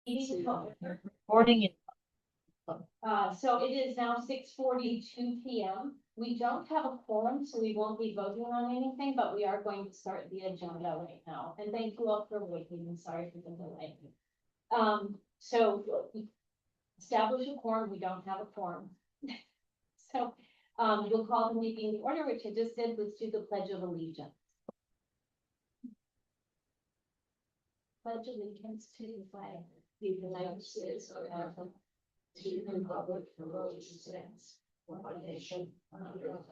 Recording it. So it is now 6:42 p.m. We don't have a quorum, so we won't be voting on anything, but we are going to start the agenda right now. And thank you all for waiting, and sorry for the delay. So establish a quorum, we don't have a quorum. So we'll call the meeting to order, which I just did. Let's do the Pledge of Allegiance. Pledge allegiance to the flag of the United States of America, to the republic for which it stands, one nation, under God,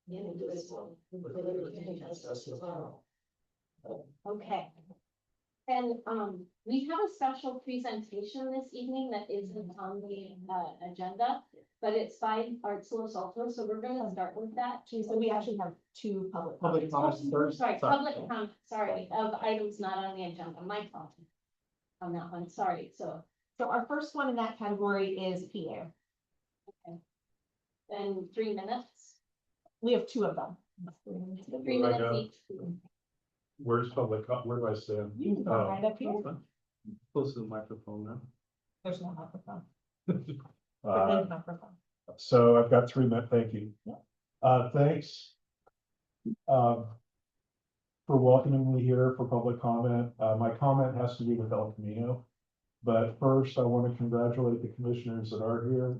indivisible, with liberty and justice for all. Okay. And we have a special presentation this evening that isn't on the agenda, but it's by Arts Los Altos, so we're going to start with that. So we actually have two public Public comments first. Sorry, public comment, sorry, of items not on the agenda, my fault. On that one, sorry, so our first one in that category is PA. in 3 minutes, We have two of them. 3 Right minutes now. each. Where's public, where do I stand? You can go Oh. right up here. Close to the microphone now. There's no microphone. But Uh, there's a microphone. so I've got 3 minutes, thank you. Thanks. For welcoming me here for public comment. My comment has to do with El Camino. But first, I want to congratulate the commissioners that are here.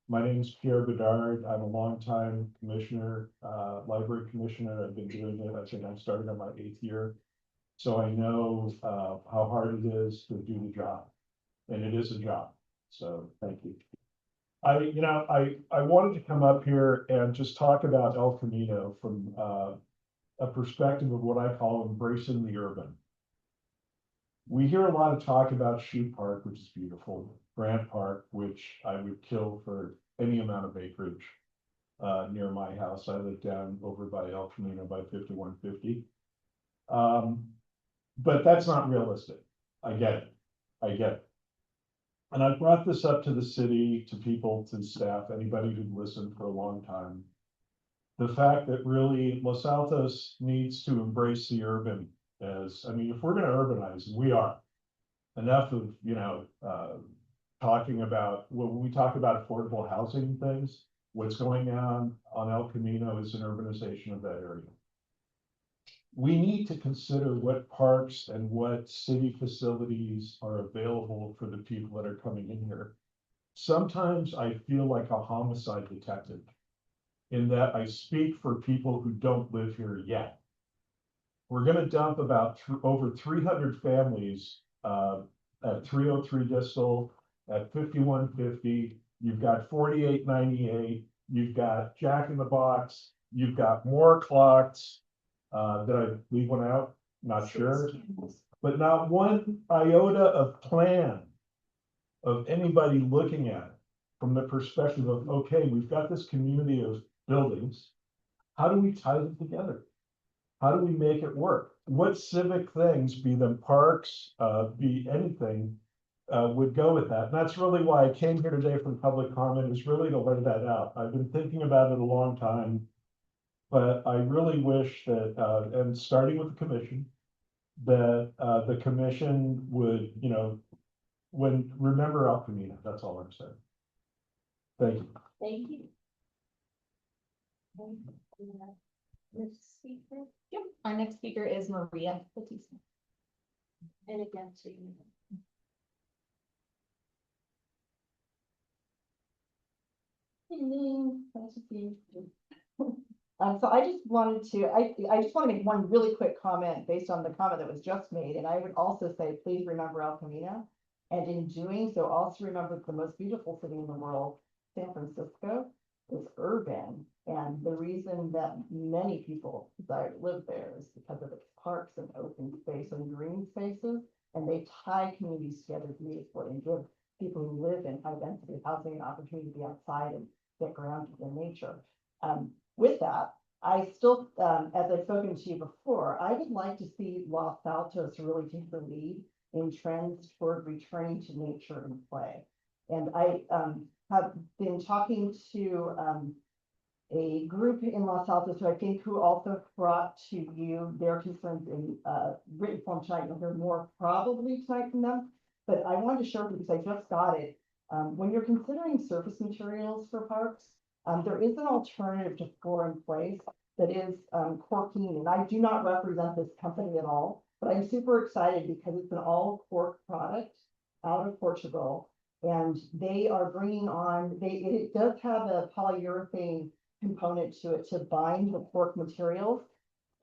My name is Pierre Bedard. I'm a longtime commissioner, library commissioner. I've been doing it. I think I'm starting on my 8th year. So I know how hard it is to do the job. And it is a job. So thank you. I wanted to come up here and just talk about El Camino from a perspective of what I call embracing the urban. We hear a lot of talk about Shoe Park, which is beautiful, Grant Park, which I would kill for any amount of acreage near my house. I live down over by El Camino by 5150. But that's not realistic. I get it. And I brought this up to the city, to people, to staff, anybody who'd listened for a long time. The fact that really Los Altos needs to embrace the urban as, I mean, if we're gonna urbanize, and we are. Enough of, talking about, when we talk about affordable housing things, what's going on El Camino is an urbanization of that area. We need to consider what parks and what city facilities are available for the people that are coming in here. Sometimes I feel like a homicide detective in that I speak for people who don't live here yet. We're gonna dump about over 300 families at 303 Distal, at 5150. You've got 4898. You've got Jack in the Box. You've got more clocks. Did I leave one out? Not sure. But not one iota of plan of anybody looking at it from the perspective of, okay, we've got this community of buildings. How do we tie them together? How do we make it work? What civic things, be them parks, be anything, would go with that? And that's really why I came here today from public comment, is really to let that out. I've been thinking about it a long time. But I really wish that, and starting with the commission, that the commission would, remember El Camino. That's all I'm saying. Thank you. Thank you. Next speaker, Yep. Our next speaker is Maria Batista. and again, to you. Nice to see you. So I just wanted to, I just want to make one really quick comment based on the comment that was just made. And I would also say, please remember El Camino. And in doing so, also remember the most beautiful city in the world, San Francisco, is urban. And the reason that many people desire to live there is because of its parks and open space and green spaces. And they tie communities together beautifully and give people who live in high density housing an opportunity to be outside and get grounded in nature. With that, I still, as I've spoken to you before, I would like to see Los Altos really take the lead in trends toward returning to nature and play. And I have been talking to a group in Los Altos who I think who also brought to you their concerns in written form tonight. You'll hear more probably tonight from them. but I wanted to share with you because I just got it. When you're considering surface materials for parks, there is an alternative to Floor in Place that is corkine, and I do not represent this company at all, but I'm super excited because it's an all cork product out of Portugal. And they are bringing on, it does have a polyurethane component to it to bind the cork materials.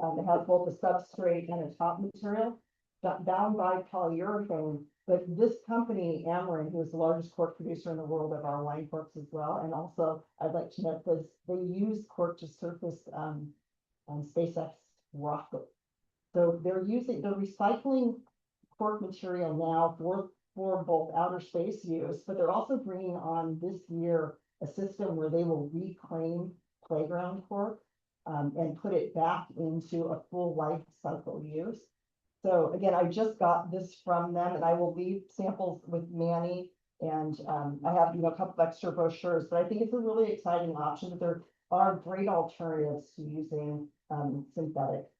It has both a substrate and a top material bound by polyurethane. But this company, Ameren, who is the largest cork producer in the world of our wine corks as well, and also I'd like to note this, they use cork to surface SpaceX rocket. So they're recycling cork material now for both outer space use, but they're also bringing on this year a system where they will reclaim playground cork and put it back into a full life cycle use. So again, I just got this from them, and I will leave samples with Manny, and I have, a couple of extra brochures, but I think it's a really exciting option, that there are great alternatives to using synthetic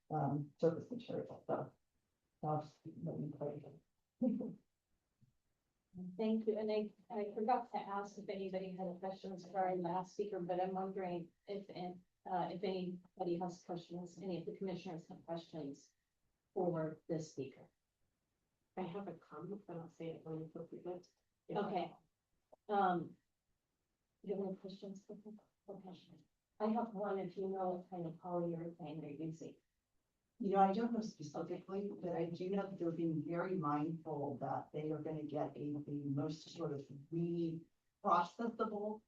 surface material. So I'll just let you play it. Thank you, and I forgot to ask if anybody had questions for our last speaker, but I'm wondering if anybody has questions, any of the commissioners have questions for this speaker. I have a comment, but I'll say it when it's appropriate. Okay. You have any questions for them? Okay. I have one, if you know what kind of polyurethane they're using. I don't know specifically, but I do know that they're being very mindful that they are going to get the most sort of reprocessable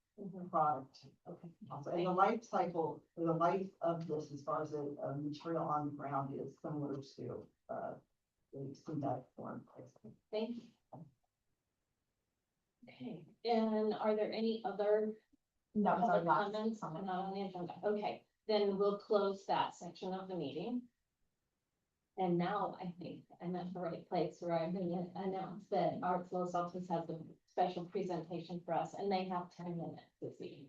product. Okay. And the life cycle, or the life of this, as far as a material on the ground, is similar to the synthetic form. Thank you. Okay, and are there any other public comments? Not on the agenda. Okay, then we'll close that section of the meeting. And now I think I'm at the right place where I'm going to announce that Arts Los Altos has a special presentation for us, and they have 10 minutes this evening.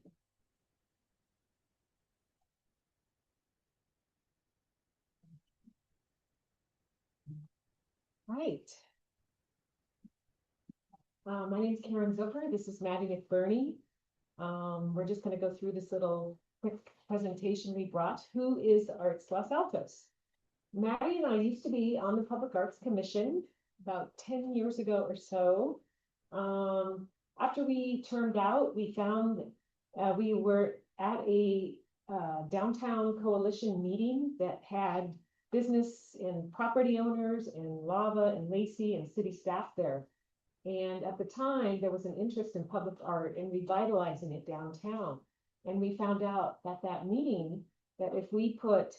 Right. My name is Karen Zucker. This is Maddie McBurney. We're just going to go through this little quick presentation we brought. Who is Arts Los Altos? Maddie and I used to be on the Public Arts Commission about 10 years ago or so. After we turned out, we found we were at a downtown coalition meeting that had business and property owners and Lava and Lacey and city staff there. And at the time, there was an interest in public art and revitalizing it downtown. And we found out at that meeting that if we put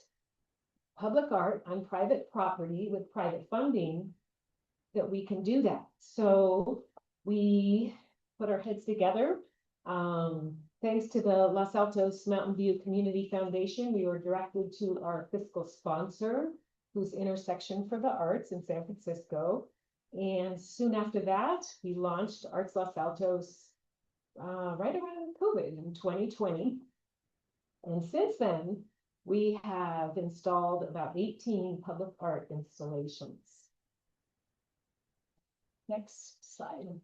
public art on private property with private funding, that we can do that. So we put our heads together. Thanks to the Los Altos Mountain View Community Foundation, we were directed to our fiscal sponsor, who's Intersection for the Arts in San Francisco. And soon after that, we launched Arts Los Altos right around COVID in 2020. And since then, we have installed about 18 public art installations. Next slide.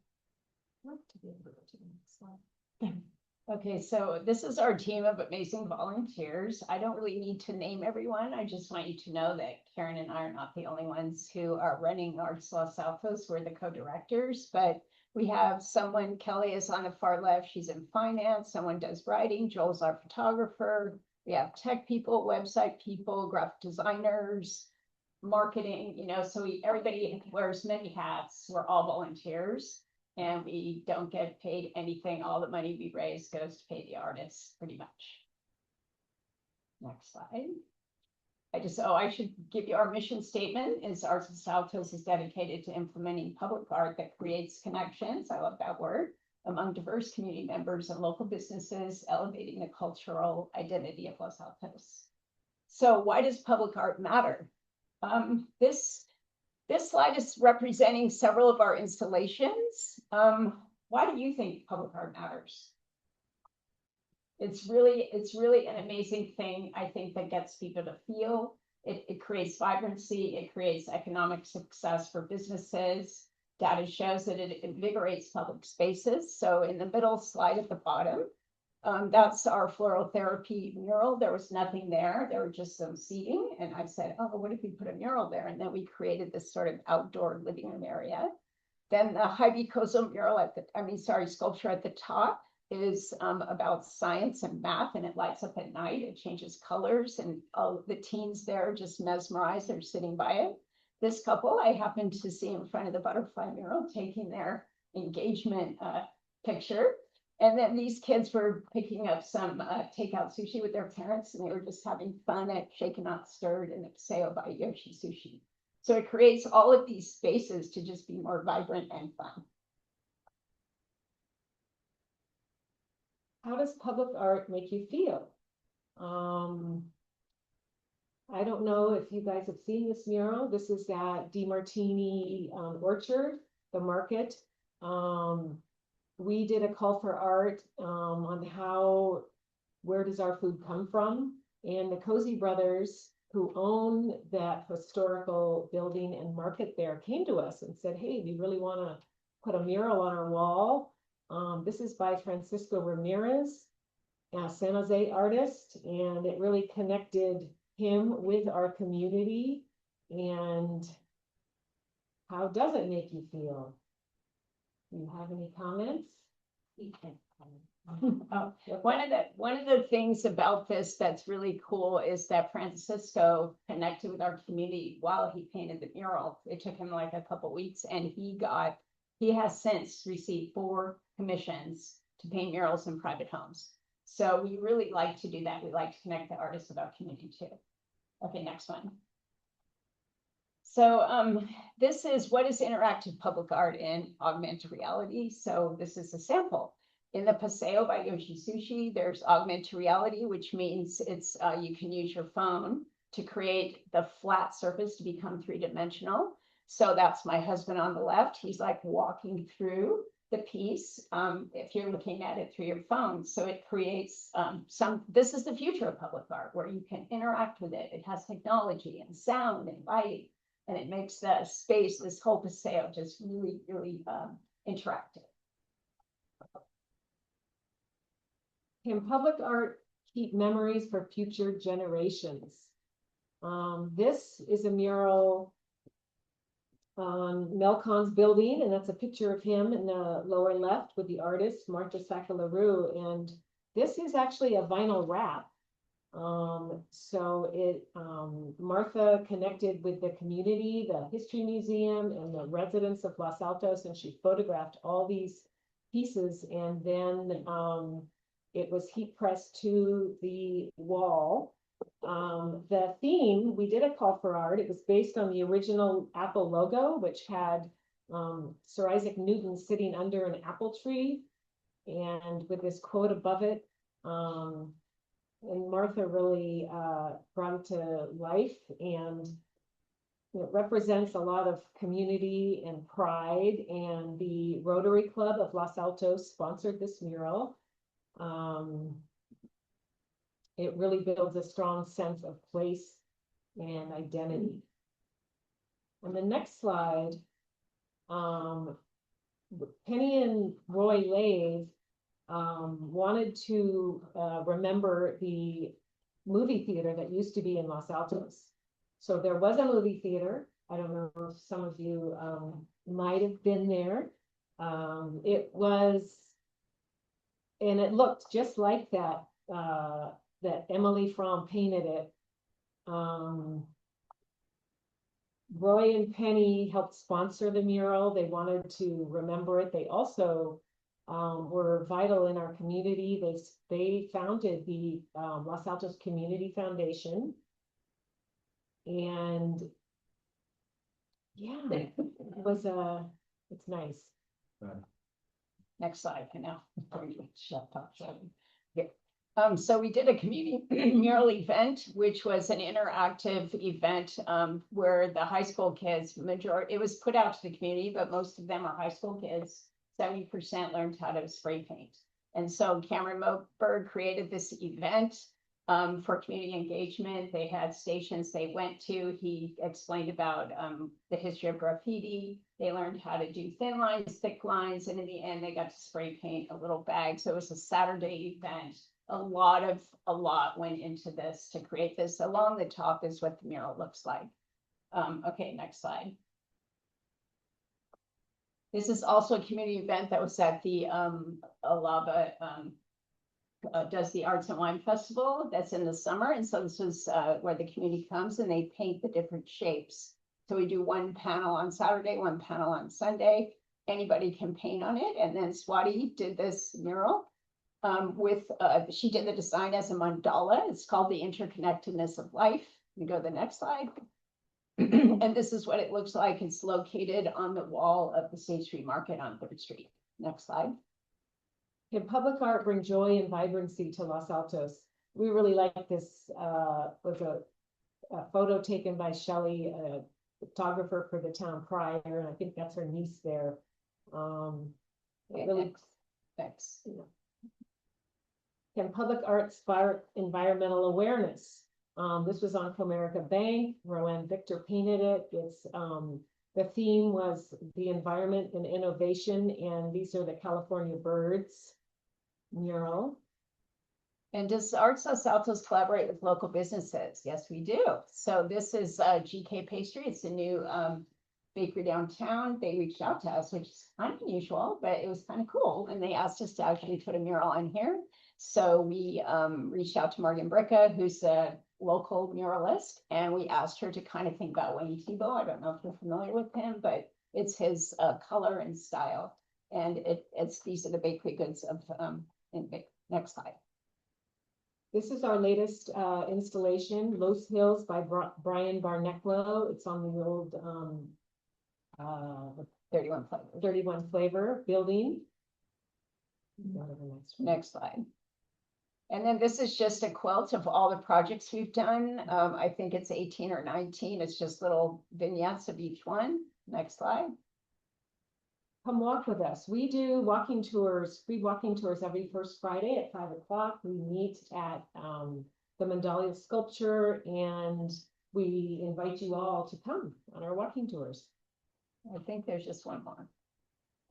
Okay, so this is our team of amazing volunteers. I don't really need to name everyone. I just want you to know that Karen and I are not the only ones who are running Arts Los Altos. We're the co-directors, but we have someone, Kelly is on the far left. She's in finance. Someone does writing. Joel's our photographer. We have tech people, website people, graphic designers, marketing, so everybody wears many hats. We're all volunteers. And we don't get paid anything. All the money we raise goes to pay the artists, pretty much. Next slide. I should give you our mission statement is Arts Los Altos is dedicated to implementing public art that creates connections, I love that word, among diverse community members and local businesses, elevating the cultural identity of Los Altos. So why does public art matter? This slide is representing several of our installations. Why do you think public art matters? It's really an amazing thing, I think, that gets people to feel. It creates vibrancy, it creates economic success for businesses. Data shows that it invigorates public spaces. So in the middle slide at the bottom, that's our floral therapy mural. There was nothing there. There were just some seating. And I said, oh, what if we put a mural there? And then we created this sort of outdoor living room area. Then the Heidi Kozel mural sculpture at the top is about science and math, and it lights up at night. It changes colors, and all the teens there are just mesmerized. They're sitting by it. This couple I happened to see in front of the butterfly mural taking their engagement picture. And then these kids were picking up some takeout sushi with their parents, and they were just having fun at Shaken Not Stirred and the Paseo by Yoshi Sushi. So it creates all of these spaces to just be more vibrant and fun. How does public art make you feel? I don't know if you guys have seen this mural. This is at DiMartini Orchard, the market. We did a call for art on where does our food come from? And the Cozy Brothers, who own that historical building and market there, came to us and said, hey, we really want to put a mural on our wall. This is by Francisco Ramirez, a San Jose artist, and it really connected him with our community. And how does it make you feel? Do you have any comments? One of the things about this that's really cool is that Francisco connected with our community while he painted the mural. It took him like a couple weeks, and he has since received 4 commissions to paint murals in private homes. So we really like to do that. We like to connect the artists with our community too. Okay, next one. So this is what is interactive public art in augmented reality. So this is a sample. In the Paseo by Yoshi Sushi, there's augmented reality, which means it's you can use your phone to create the flat surface to become 3-dimensional. So that's my husband on the left. He's like walking through the piece if you're looking at it through your phone. So it creates this is the future of public art, where you can interact with it. It has technology and sound and lighting, and it makes the space, this whole Paseo, just really, really interactive. Can public art keep memories for future generations? This is a mural on Mel Kahn's building, and that's a picture of him in the lower left with the artist Martha Sacca-LaRue. And this is actually a vinyl wrap. Martha connected with the community, the History Museum, and the residents of Los Altos, and she photographed all these pieces, and then it was heat pressed to the wall. The theme, we did a call for art. It was based on the original Apple logo, which had Sir Isaac Newton sitting under an apple tree, and with this quote above it. And Martha really brought it to life, and it represents a lot of community and pride. And the Rotary Club of Los Altos sponsored this mural. It really builds a strong sense of place and identity. On the next slide, Penny and Roy Lave wanted to remember the movie theater that used to be in Los Altos. So there was a movie theater. I don't know if some of you might have been there. It looked just like that, that Emily Fromm painted it. Roy and Penny helped sponsor the mural. They wanted to remember it. They also were vital in our community. They founded the Los Altos Community Foundation. And yeah, it's nice. Next slide for now. So we did a community mural event, which was an interactive event where the high school kids, it was put out to the community, but most of them are high school kids. 70% learned how to spray paint. And so Cameron Moberg created this event. for community engagement. They had stations they went to. He explained about, the history of graffiti. They learned how to do thin lines, thick lines, and in the end, they got to spray paint a little bag. So it was a Saturday event. A lot went into this to create this. Along the top is what the mural looks like. Okay, next slide. This is also a community event that was at the, Alaba, does the Arts and Wine Festival. That's in the summer. And so this is, where the community comes and they paint the different shapes. So we do one panel on Saturday, one panel on Sunday. Anybody can paint on it. And then Swati did this mural. She did the design as a mandala. It's called The Interconnectedness of Life. You go to the next slide. And this is what it looks like. It's located on the wall of the State Street Market on 3rd Street. Next slide. Can public art bring joy and vibrancy to Los Altos? We really like this, was a photo taken by Shelley, a photographer for the town crier, and I think that's her niece there. Really, Next. can public art spark environmental awareness? This was on Comerica Bank. Rowan Victor painted it. It's, the theme was the environment and innovation, and these are the California birds mural. And does Arts Los Altos collaborate with local businesses? Yes, we do. So this is GK Pastry. It's a new bakery downtown. They reached out to us, which is kind of unusual, but it was kind of cool. And they asked us to actually put a mural on here. So we reached out to Morgan Bricka, who's a local muralist, and we asked her to kind of think about Wayne Thiebaud. I don't know if you're familiar with him, but it's his color and style. And these are the bakery goods of next slide. This is our latest installation, Los Hills by Brian Barneclo. It's on the old 31 flavors. 31 Flavor building. Go to the next one. Next slide. And then this is just a quilt of all the projects we've done. I think it's 18 or 19. It's just little vignettes of each one. Next slide. Come walk with us. We do walking tours, free walking tours every first Friday at 5 o'clock. We meet at the Mandalia Sculpture, and we invite you all to come on our walking tours. I think there's just one more.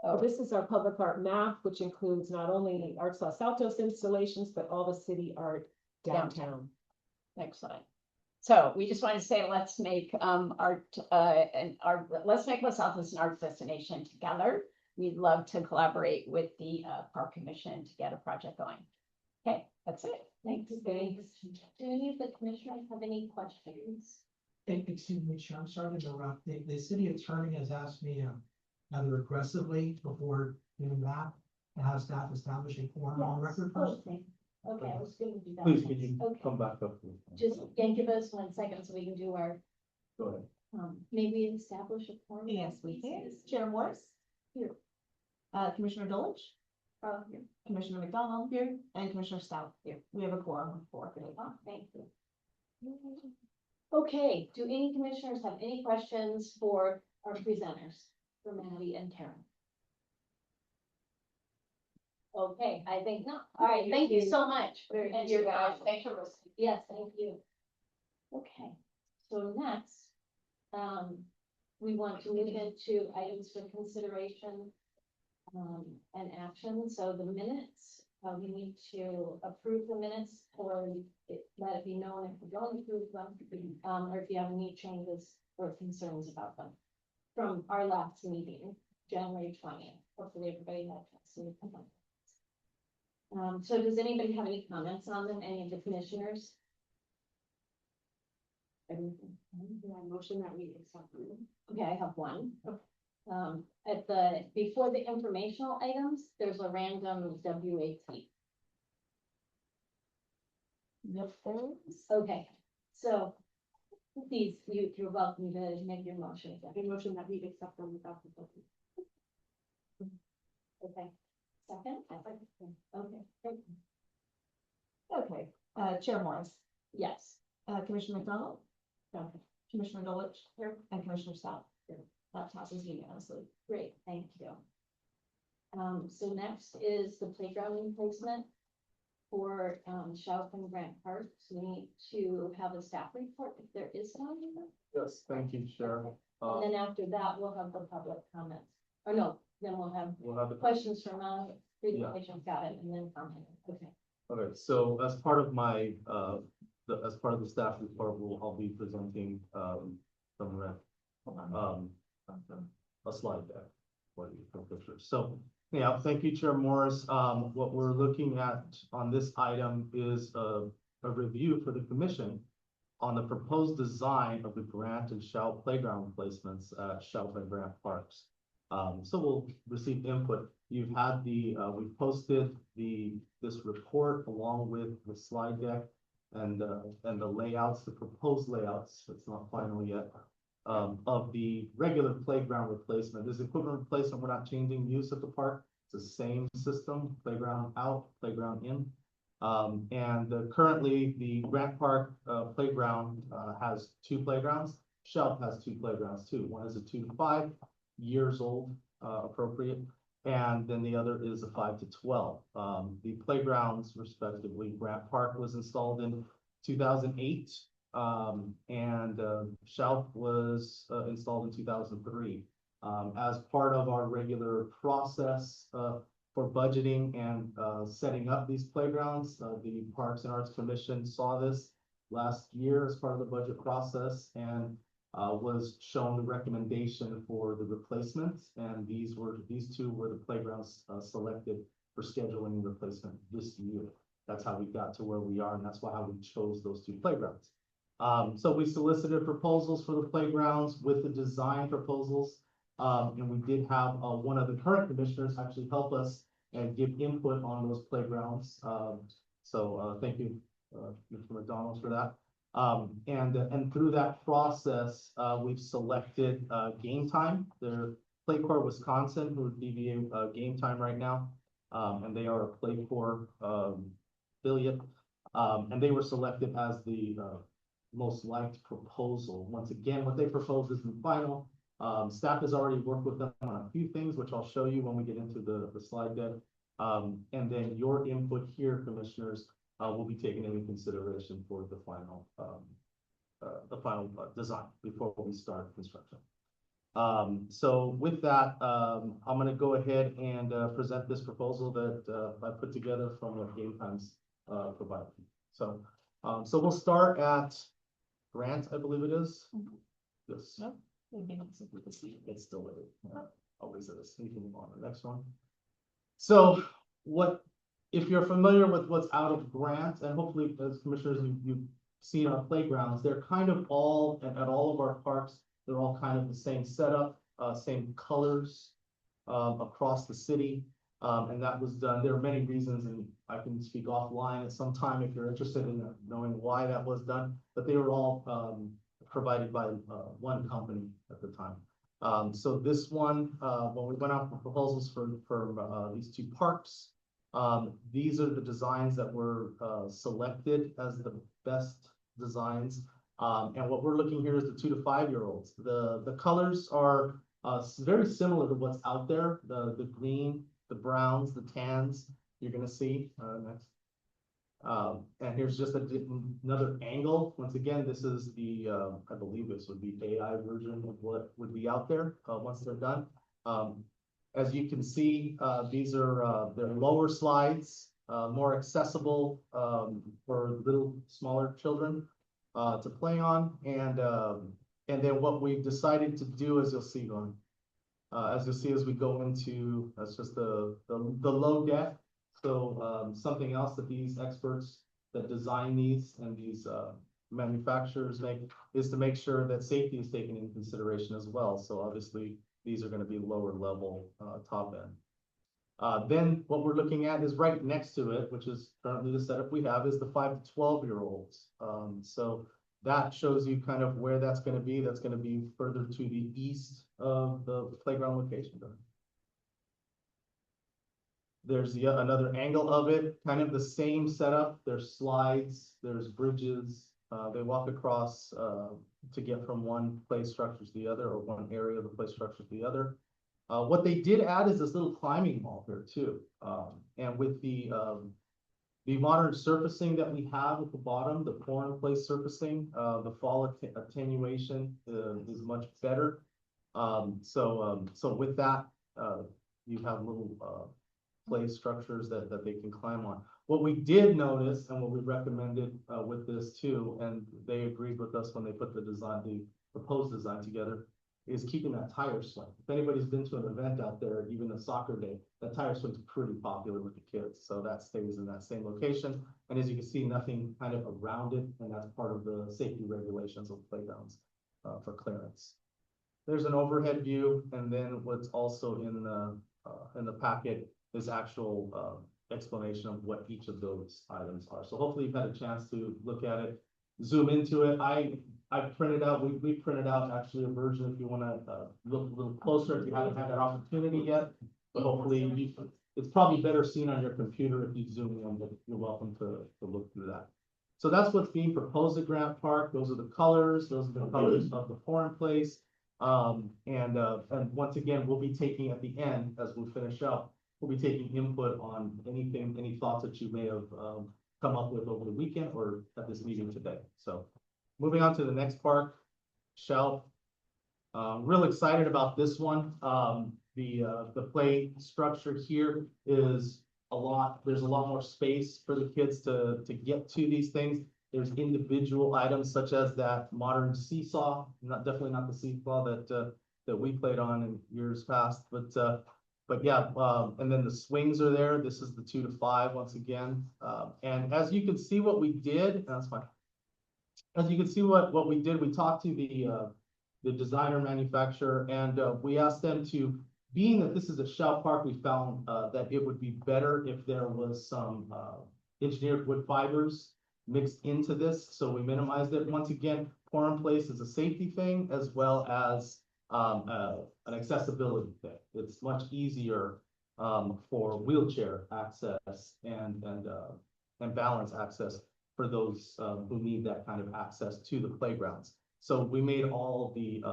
Oh, this is our public art map, which includes not only Arts Los Altos installations, but all the city art downtown. Next slide. So we just want to say, let's make let's make Los Altos an arts destination together. We'd love to collaborate with the Park Commission to get a project going. Okay, that's it. Thanks. Thanks. Do any of the commissioners have any questions? Excuse me, Chair, I'm sorry to interrupt. The city attorney has asked me rather aggressively before doing that, to have staff establish a form on record first. Okay, I was gonna do that. Please, can you Okay. come back up? Just give us 1 second so we can do our, Go ahead. maybe establish a form. Yes, we can. Chair Morris? Here. Commissioner Dulwich, Here. Commissioner McDonald here, and Commissioner Stout here. We have a quorum of 4. Thank you. Okay, do any commissioners have any questions for our presenters, for Maddie and Karen? Okay, I think not. All right, thank you so much. Thank you guys. Thanks for listening. Yes, thank you. Okay, so next, we want to move into items for consideration and action. So the minutes, we need to approve the minutes or let it be known if we don't approve them, or if you have any changes or concerns about them from our last meeting, January 20th. Hopefully everybody had a chance to look at them. So does anybody have any comments on them, any of the commissioners? Motion that we accept them. Okay, I have one. Before the informational items, there's a random WAT. Yep, there is. Okay, so these, you're welcome to make your motion. A motion that we accept them without the vote. Okay, second? Okay, great. Okay, Chair Morris, Yes. Commissioner McDonald? Commissioner Dulwich? Here. And Commissioner Stout? Here. That passes unanimously. Great, thank you. So next is the playground replacement. for, Shelf and Grant Parks, we need to have a staff report if there is one. Yes, thank you, Sharon. And then after that, we'll have the public comments, or no, then we'll have We'll have the. questions from us, presentations, got it, and then comment, okay. Okay, so as part of my, as part of the staff report, I'll be presenting, some, a slide deck for you for pictures. So, yeah, thank you, Chair Morris. What we're looking at on this item is a review for the commission on the proposed design of the Grant and Shell playground replacements at Shell and Grant Parks. So we'll receive input. You've had we've posted this report along with the slide deck and the layouts, the proposed layouts, it's not final yet, of the regular playground replacement. This equipment replacement, we're not changing use of the park. It's the same system, playground out, playground in. Currently the Grant Park playground has 2 playgrounds. Shelf has 2 playgrounds too. One is a 2 to 5 years old, appropriate, and then the other is a 5 to 12. The playgrounds respectively, Grant Park was installed in 2008, and Shelf was installed in 2003. As part of our regular process for budgeting and setting up these playgrounds, the Parks and Arts Commission saw this last year as part of the budget process and was shown the recommendation for the replacements, and these 2 were the playgrounds selected for scheduling replacement this year. That's how we got to where we are, and that's how we chose those 2 playgrounds. So we solicited proposals for the playgrounds with the design proposals, and we did have one of the current commissioners actually help us and give input on those playgrounds. So thank you, Mr. McDonald, for that. And through that process, we've selected Game Time. They're Playcore Wisconsin, who would be Game Time right now, and they are a Playcore affiliate, and they were selected as the most liked proposal. Once again, what they proposed is the final. Staff has already worked with them on a few things, which I'll show you when we get into the slide deck. And then your input here, commissioners, will be taken into consideration for the final design before we start construction. So with that, I'm going to go ahead and present this proposal that I put together from what Game Times provided. So we'll start at Grant, I believe it is. Yes. It's still always is. You can move on to the next one. So if you're familiar with what's out of Grant, and hopefully as commissioners, you've seen our playgrounds, they're kind of all, at all of our parks, they're all kind of the same setup, same colors across the city. And that was done. There are many reasons, and I can speak offline at some time if you're interested in knowing why that was done, but they were all provided by one company at the time. So this one, when we went out for proposals for these 2 parks, these are the designs that were selected as the best designs. And what we're looking here is the 2 to 5 year olds. The colors are very similar to what's out there. The green, the browns, the tans, you're gonna see next. And here's just another angle. Once again, this is the, I believe this would be AI version of what would be out there once they're done. As you can see, these are they're lower slides, more accessible for little smaller children to play on. And then what we've decided to do, as you'll see as we go into, that's just the low deck. So something else that these experts that design these and these manufacturers make is to make sure that safety is taken into consideration as well. So obviously these are going to be lower level top end. Then what we're looking at is right next to it, which is currently the setup we have, is the 5 to 12 year olds. So that shows you kind of where that's going to be. That's going to be further to the east of the playground location. There's another angle of it, kind of the same setup. There's slides, there's bridges. They walk across to get from one play structure to the other, or one area of the play structure to the other. What they did add is this little climbing wall here too. And with the The modern surfacing that we have at the bottom, the pour-in-place surfacing, the fall attenuation, is much better. So with that, you have little, play structures that they can climb on. What we did notice and what we recommended, with this too, and they agreed with us when they put the proposed design together, is keeping that tire swing. If anybody's been to an event out there, even a soccer day, that tire swing's pretty popular with the kids, so that stays in that same location. And as you can see, nothing kind of around it, and that's part of the safety regulations of playgrounds, for clearance. There's an overhead view, and then what's also in the packet is actual, explanation of what each of those items are. So hopefully you've had a chance to look at it, zoom into it. I printed out, we printed out actually a version if you wanna, look a little closer, if you haven't had that opportunity yet. But hopefully, it's probably better seen on your computer if you zoom in, but you're welcome to look through that. So that's what's being proposed at Grant Park. Those are the colors, of the pour-in-place. And once again, we'll be taking at the end, as we finish up, we'll be taking input on anything, any thoughts that you may have, come up with over the weekend or at this meeting today. So moving on to the next park, Shelf. Real excited about this one. The play structure here is there's a lot more space for the kids to get to these things. There's individual items such as that modern seesaw, definitely not the seesaw that we played on in years past, but yeah, and then the swings are there. This is the 2 to 5 once again. And as you can see what we did, that's fine. As you can see what we did, we talked to the designer manufacturer, and we asked them to, being that this is a shell park, we found that it would be better if there was some engineered wood fibers mixed into this, so we minimized it. Once again, pour-in-place is a safety thing as well as an accessibility thing. It's much easier for wheelchair access and balance access for those who need that kind of access to the playgrounds. So we made all the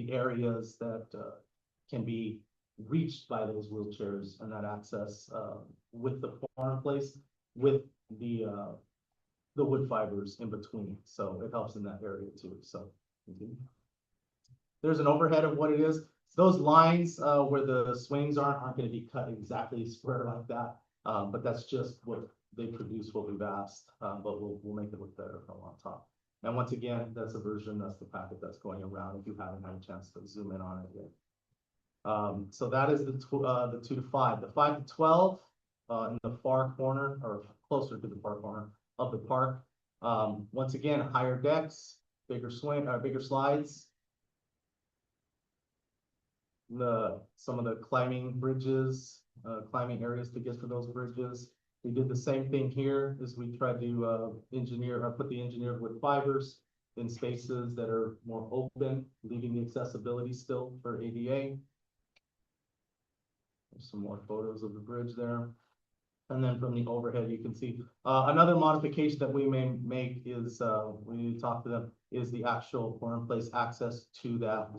areas that can be reached by those wheelchairs and that access with the pour-in-place with the wood fibers in between. So it helps in that area too. So continue. There's an overhead of what it is. Those lines where the swings aren't going to be cut exactly square like that. But that's just what they produce, what we've asked. But we'll make it look better from on top. And once again, that's a version, that's the packet that's going around if you haven't had a chance to zoom in on it yet. So that is the 2 to 5. The 5 to 12 in the far corner or closer to the far corner of the park. Once again, higher decks, bigger slides. Some of the climbing bridges, climbing areas to get to those bridges. We did the same thing here as we tried to put the engineered wood fibers in spaces that are more open, leaving the accessibility still for ADA. There's some more photos of the bridge there. And then from the overhead, you can see another modification that we may make is when you talk to them is the actual pour-in-place access to that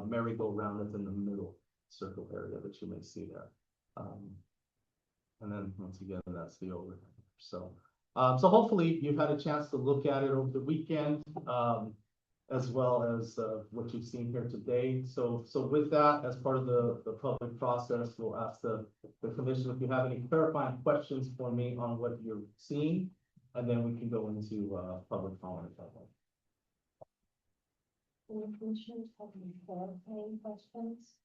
merry-go-round that's in the middle circle area that you may see there. And then once again, that's the overhead. So hopefully you've had a chance to look at it over the weekend, as well as what you've seen here today. So with that, as part of the public process, we'll ask the commission if you have any clarifying questions for me on what you're seeing, and then we can go into public comment at that point. Any commissioners have any clarifying questions?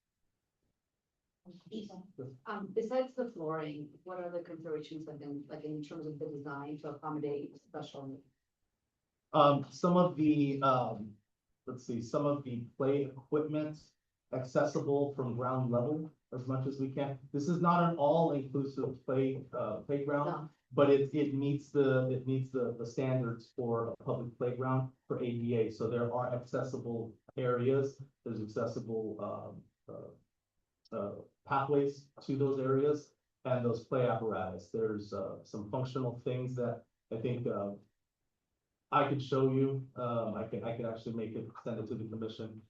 Besides the flooring, what other considerations have been, like in terms of the design to accommodate special needs? Some of the some of the play equipment accessible from ground level as much as we can. This is not an all-inclusive playground, No. but it meets the standards for a public playground for ADA. So there are accessible areas. There's accessible pathways to those areas and those play apparatus. There's some functional things that I think I could show you. I could actually send it to the commission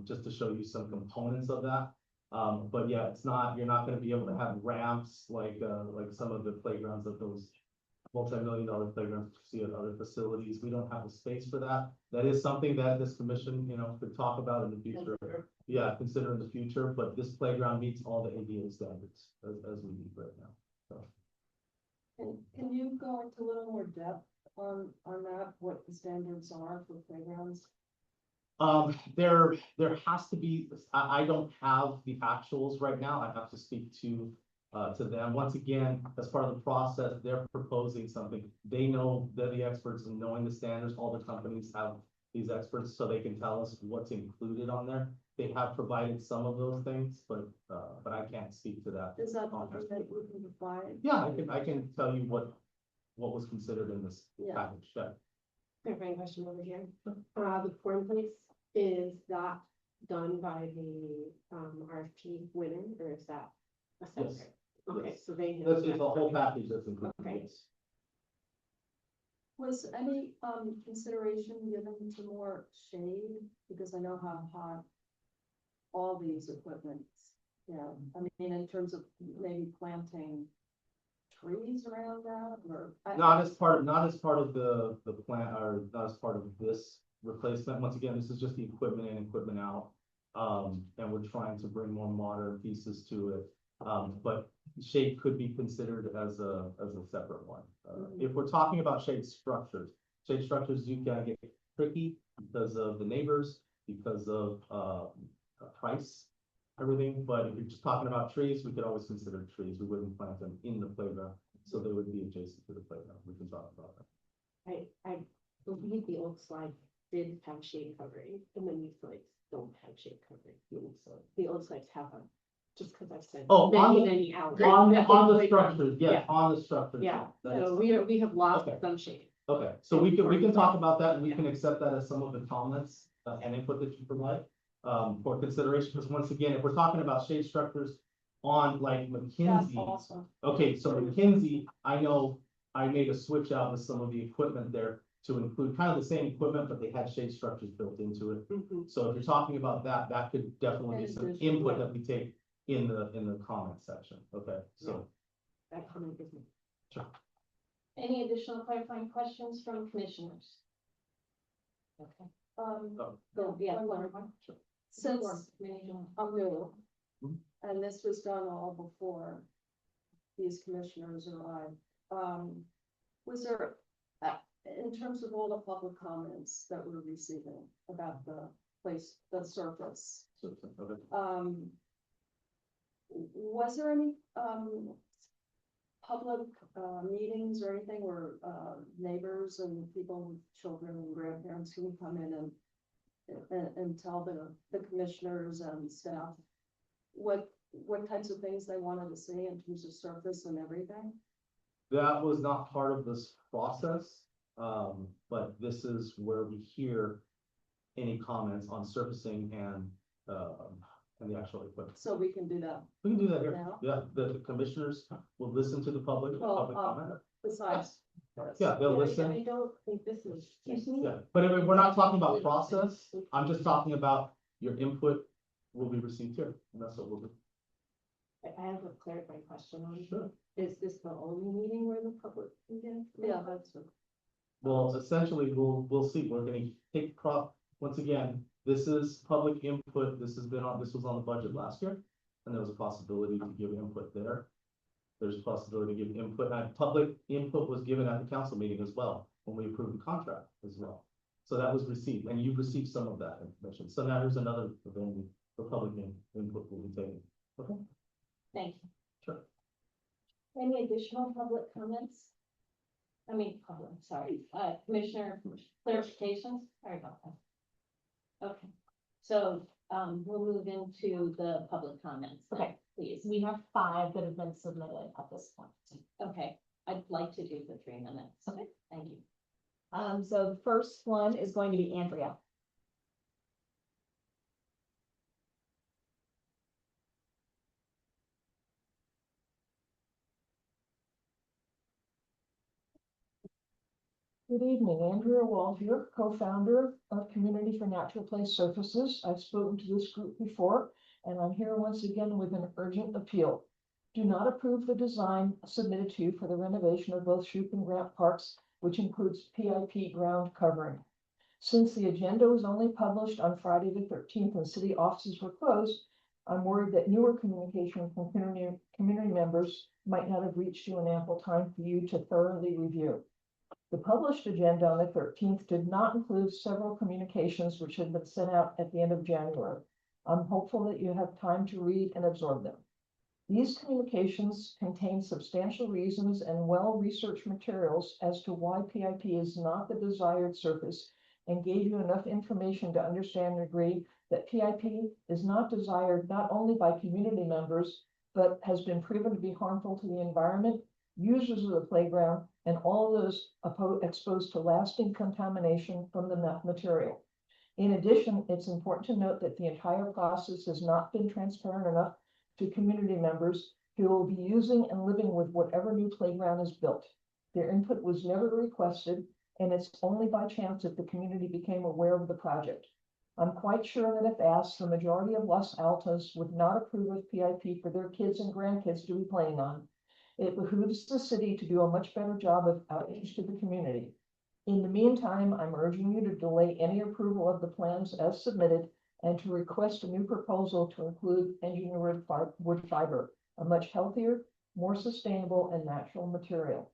just to show you some components of that. But yeah, you're not going to be able to have ramps like some of the playgrounds that those multi-million-dollar playgrounds you see at other facilities. We don't have the space for that. That is something that this commission, could talk about in the future. Yeah, consider in the future, but this playground meets all the ADA standards as we need right now. And can you go into a little more depth on that, what the standards are for playgrounds? There has to be, I don't have the actuals right now. I have to speak to them. Once again, as part of the process, they're proposing something. They know, they're the experts in knowing the standards. All the companies have these experts, so they can tell us what's included on there. They have provided some of those things, but I can't speak to that. Is that something that we can provide? Yeah, I can tell you what was considered in this Yeah. package. Yeah. Clarifying question over here. The porn place, is that done by the RFP winner, or is that a Yes. separate? Okay, Yes. so they. know That's that. the whole package that's included. Okay. Yes. Was any consideration given to more shade? Because I know how hot all these equipments, I mean, in terms of maybe planting trees around that, or. Not as part of the plan, or not as part of this replacement. Once again, this is just the equipment in, equipment out. And we're trying to bring more modern pieces to it. But shade could be considered as a separate one. If we're talking about shade structures, you can get tricky because of the neighbors, because of price, everything. But if you're just talking about trees, we could always consider trees. We wouldn't plant them in the playground, so they would be adjacent to the playground. We can talk about that. I believe the old slide did have shade covering, and the new slides don't have shade covering. The old slides have them, just because I've said. Oh, on the- many hours. On the Like, structures, yes, Yeah. on the structures. Yeah, that is- so we have lost Okay. some shade. Okay, so we can talk about that, and we can accept that as some of the comments and input that you provide for consideration, because once again, if we're talking about shade structures on like That's McKinsey. awesome. Okay, so McKinsey, I know I made a switch out with some of the equipment there to include kind of the same equipment, but they had shade structures built into it. So if you're talking about that, that could definitely be some input that we take in the comment section, okay? So, That comment is. Any additional clarifying questions from commissioners? Okay. Go, yeah, Laura. Since I'm new, Mhm. and this was done all before these commissioners arrived. Was there, in terms of all the public comments that we're receiving about the place, the surface, okay. was there any, public, meetings or anything where, neighbors and people with children and grandparents can come in and tell the commissioners and staff what types of things they wanted to see in terms of surface and everything? That was not part of this process, but this is where we hear any comments on surfacing and the actual equipment. So we can do that We can do that here. now, Yeah, the commissioners will listen to the public comment. besides. Yeah, they'll I listen. don't think this is. Yeah, but I mean, we're not talking about process. I'm just talking about your input will be received here, and that's what we'll do. I have a clarifying question on. Sure. Is this the only meeting where the public can get? Yeah, that's. Well, essentially, we'll see. We're gonna take once again, this is public input. This was on the budget last year. And there was a possibility to give input there. There's a possibility to give input, and public input was given at the council meeting as well, when we approved the contract as well. So that was received, and you've received some of that information. So now here's another venue for public input will be taken. Okay? Thank you. Sure. Any additional public comments? Sorry, Commissioner clarifications? Sorry about that. Okay, so, we'll move into the public comments. then, Okay. Please. We have 5 that have been submitted at this point. Okay, I'd like to do the 3 minutes. Okay. Thank you. So the first one is going to be Andrea. Good evening, Andrea Wall here, co-founder of Community for Natural Place Surfaces. I've spoken to this group before, and I'm here once again with an urgent appeal. do not approve the design submitted to you for the renovation of both Shoup and Grant Parks, which includes PIP ground covering. Since the agenda was only published on Friday the 13th and city offices were closed, I'm worried that newer communication from community members might not have reached you in ample time for you to thoroughly review. The published agenda on the 13th did not include several communications which had been sent out at the end of January. I'm hopeful that you have time to read and absorb them. These communications contain substantial reasons and well-researched materials as to why PIP is not the desired surface and gave you enough information to understand and agree that PIP is not desired not only by community members, but has been proven to be harmful to the environment, users of the playground, and all those exposed to lasting contamination from the material. In addition, it's important to note that the entire process has not been transparent enough to community members who will be using and living with whatever new playground is built. Their input was never requested, and it's only by chance that the community became aware of the project. I'm quite sure that if asked, the majority of Los Altos would not approve of PIP for their kids and grandkids to be playing on. It behooves the city to do a much better job of outreach to the community. In the meantime, I'm urging you to delay any approval of the plans as submitted and to request a new proposal to include engineered wood fiber, a much healthier, more sustainable and natural material.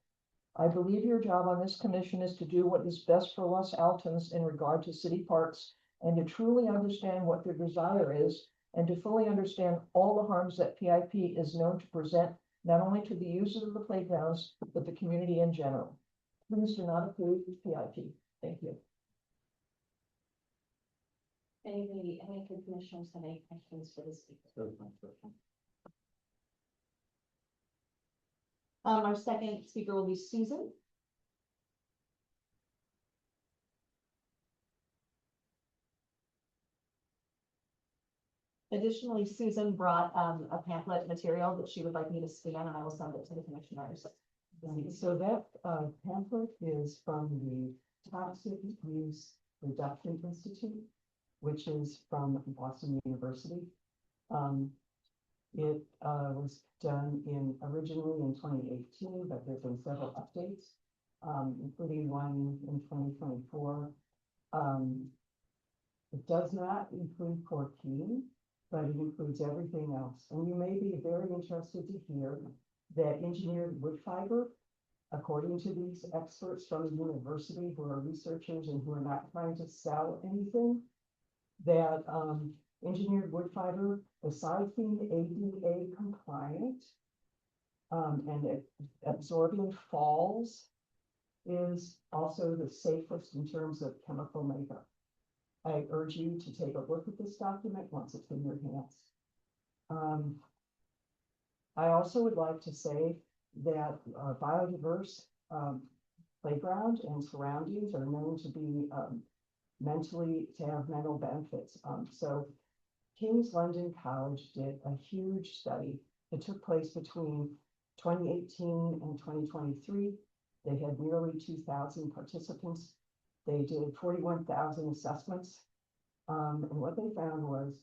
I believe your job on this commission is to do what is best for Los Altos in regard to city parks and to truly understand what their desire is and to fully understand all the harms that PIP is known to present not only to the users of the playgrounds, but the community in general. Please do not approve PIP. Thank you. Any commissioners have any questions for the speaker? Our second speaker will be Susan. Additionally, Susan brought a pamphlet material that she would like me to scan, and I will send it to the commissioners. So that pamphlet is from the Toxic Use Reduction Institute, which is from Boston University. It was done originally in 2018, but there's been several updates, including one in 2024. It does not include Corkine, but it includes everything else. And you may be very interested to hear that engineered wood fiber, according to these experts from the university who are researchers and who are not trying to sell anything, that engineered wood fiber, besides being ADA compliant and absorbing falls, is also the safest in terms of chemical makeup. I urge you to take a look at this document once it's in your hands. I also would like to say that biodiverse playground and surroundings are known to be to have mental benefits. So King's London College did a huge study that took place between 2018 and 2023. They had nearly 2,000 participants. They did 41,000 assessments. And what they found was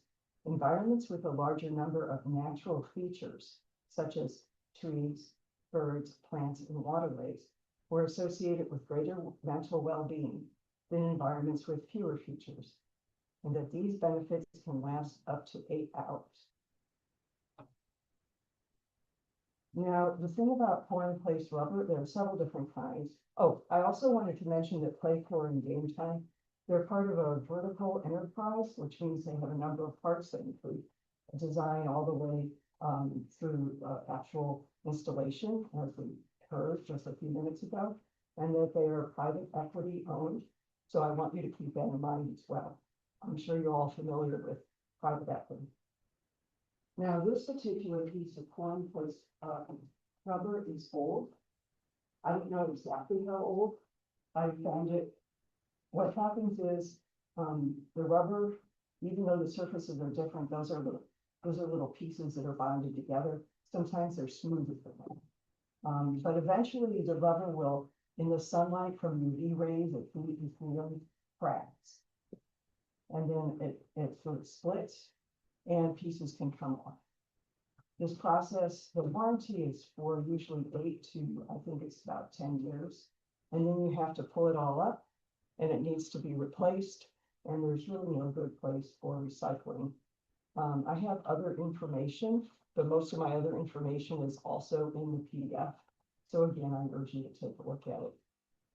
environments with a larger number of natural features, such as trees, birds, plants, and waterways, were associated with greater mental well-being than environments with fewer features, and that these benefits can last up to 8 hours. Now, the thing about pour in place rubber, there are several different kinds. Oh, I also wanted to mention that Playcore and Game Time, they're part of a vertical enterprise, which means they have a number of parts that include design all the way through actual installation, as we heard just a few minutes ago, and that they are private equity owned. So I want you to keep that in mind as well. I'm sure you're all familiar with private equity. Now, this particular piece of corn place rubber is old. I don't know exactly how old. I found it. What happens is the rubber, even though the surfaces are different, those are little pieces that are bonded together. Sometimes they're smooth as the but eventually the rubber will, in the sunlight from UV rays, it really cracks. And then it sort of splits and pieces can come off. This process, the warranty is for usually 8 to, I think it's about 10 years. And then you have to pull it all up and it needs to be replaced. And there's really no good place for recycling. I have other information, but most of my other information is also in the PDF. So again, I urge you to take a look at it.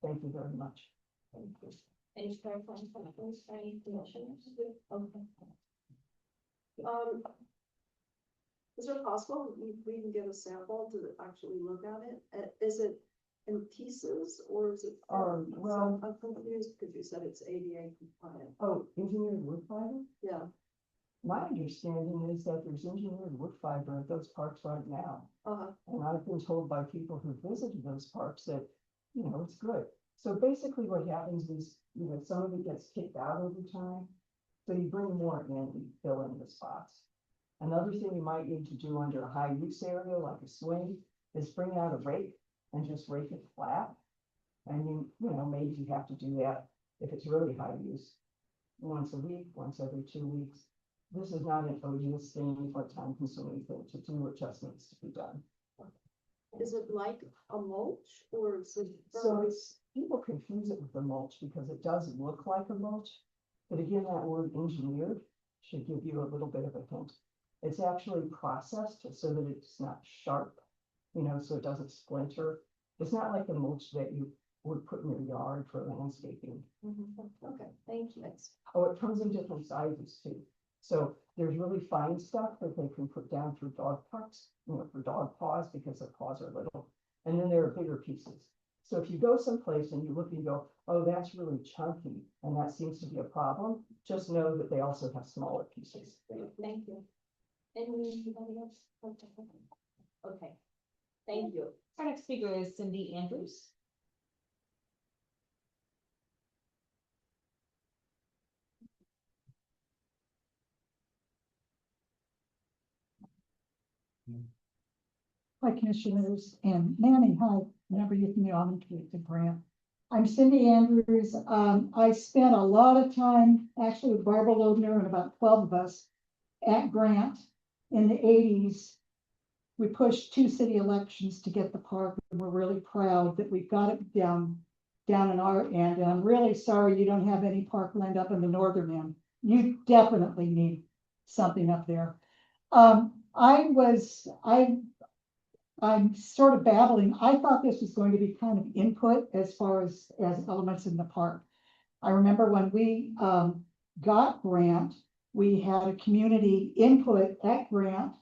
Thank you very much. Thank you. Any clarifying comments by any commissioners? Okay. Is it possible we can get a sample to actually look at it? Is it in pieces or is it? Well- I'm confused because you said it's ADA compliant. Oh, engineered wood fiber? Yeah, My understanding is that there's engineered wood fiber at those parks right now. And I've been told by people who visited those parks that, it's good. So basically what happens is, some of it gets kicked out over time. So you bring more in, you fill in the spots. Another thing you might need to do under a high use area like a swing is bring out a rake and just rake it flat. And maybe you have to do that if it's really high use. Once a week, once every 2 weeks. This is not an odious thing or time consuming thing to do, it just needs to be done. is it like a mulch or is it? So people confuse it with the mulch because it does look like a mulch. But again, that word engineered should give you a little bit of a hint. It's actually processed so that it's not sharp, so it doesn't splinter. It's not like the mulch that you would put in your yard for landscaping. Okay, thank you. Oh, it comes in different sizes too. So there's really fine stuff that they can put down through dog parks, for dog paws because their paws are little. And then there are bigger pieces. So if you go someplace and you look and go, oh, that's really chunky, and that seems to be a problem, just know that they also have smaller pieces. Thank you. Anybody else? Okay, thank you. Our next speaker is Cindy Andrews. Hi, commissioners, and Manny, hi, whenever you can be on to Grant. I'm Cindy Andrews. I spent a lot of time actually with Barbara Loebner and about 12 of us at Grant in the 80s. We pushed 2 city elections to get the park, and we're really proud that we've got it down in our end. And I'm really sorry you don't have any parkland up in the northern end. You definitely need something up there. I'm sort of babbling. I thought this was going to be kind of input as far as elements in the park. I remember when we got Grant, we had a community input at Grant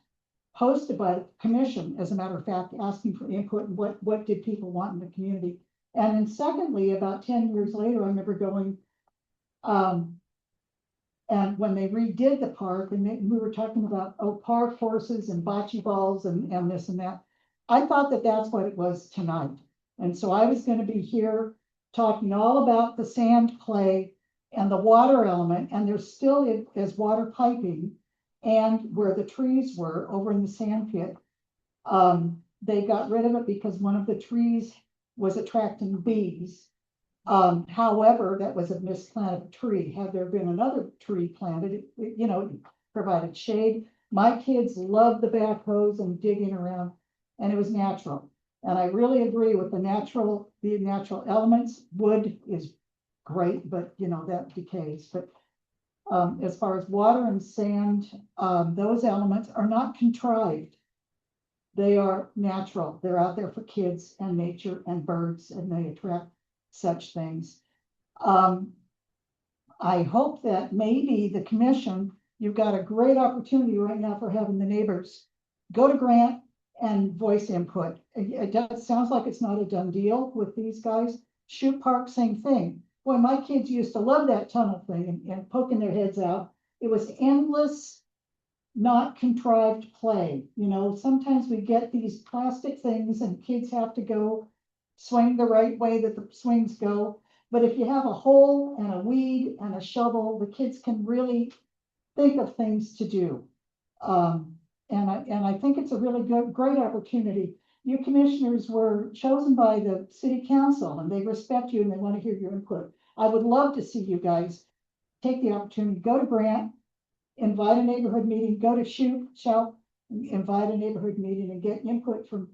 hosted by the commission, as a matter of fact, asking for input and what did people want in the community. And then secondly, about 10 years later, I remember going, and when they redid the park and we were talking about park horses and bocce balls and this and that, I thought that that's what it was tonight. And so I was going to be here talking all about the sand play and the water element, and there still is water piping, and where the trees were over in the sand pit. They got rid of it because one of the trees was attracting bees. However, that was a misplanted tree. Had there been another tree planted, it provided shade. My kids loved the backhoes and digging around, and it was natural. And I really agree with the natural elements. Wood is great, but that decays. But as far as water and sand, those elements are not contrived. They are natural. They're out there for kids and nature and birds, and they attract such things. I hope that maybe the commission, you've got a great opportunity right now for having the neighbors go to Grant and voice input. Sounds like it's not a done deal with these guys. Shoot Park, same thing. Boy, my kids used to love that tunnel thing and poking their heads out. It was endless, not contrived play. Sometimes we get these plastic things and kids have to go swing the right way that the swings go. But if you have a hole and a weed and a shovel, the kids can really think of things to do. And I think it's a really great opportunity. You commissioners were chosen by the city council and they respect you and they want to hear your input. I would love to see you guys take the opportunity, go to Grant, invite a neighborhood meeting, go to Shout, invite a neighborhood meeting and get input from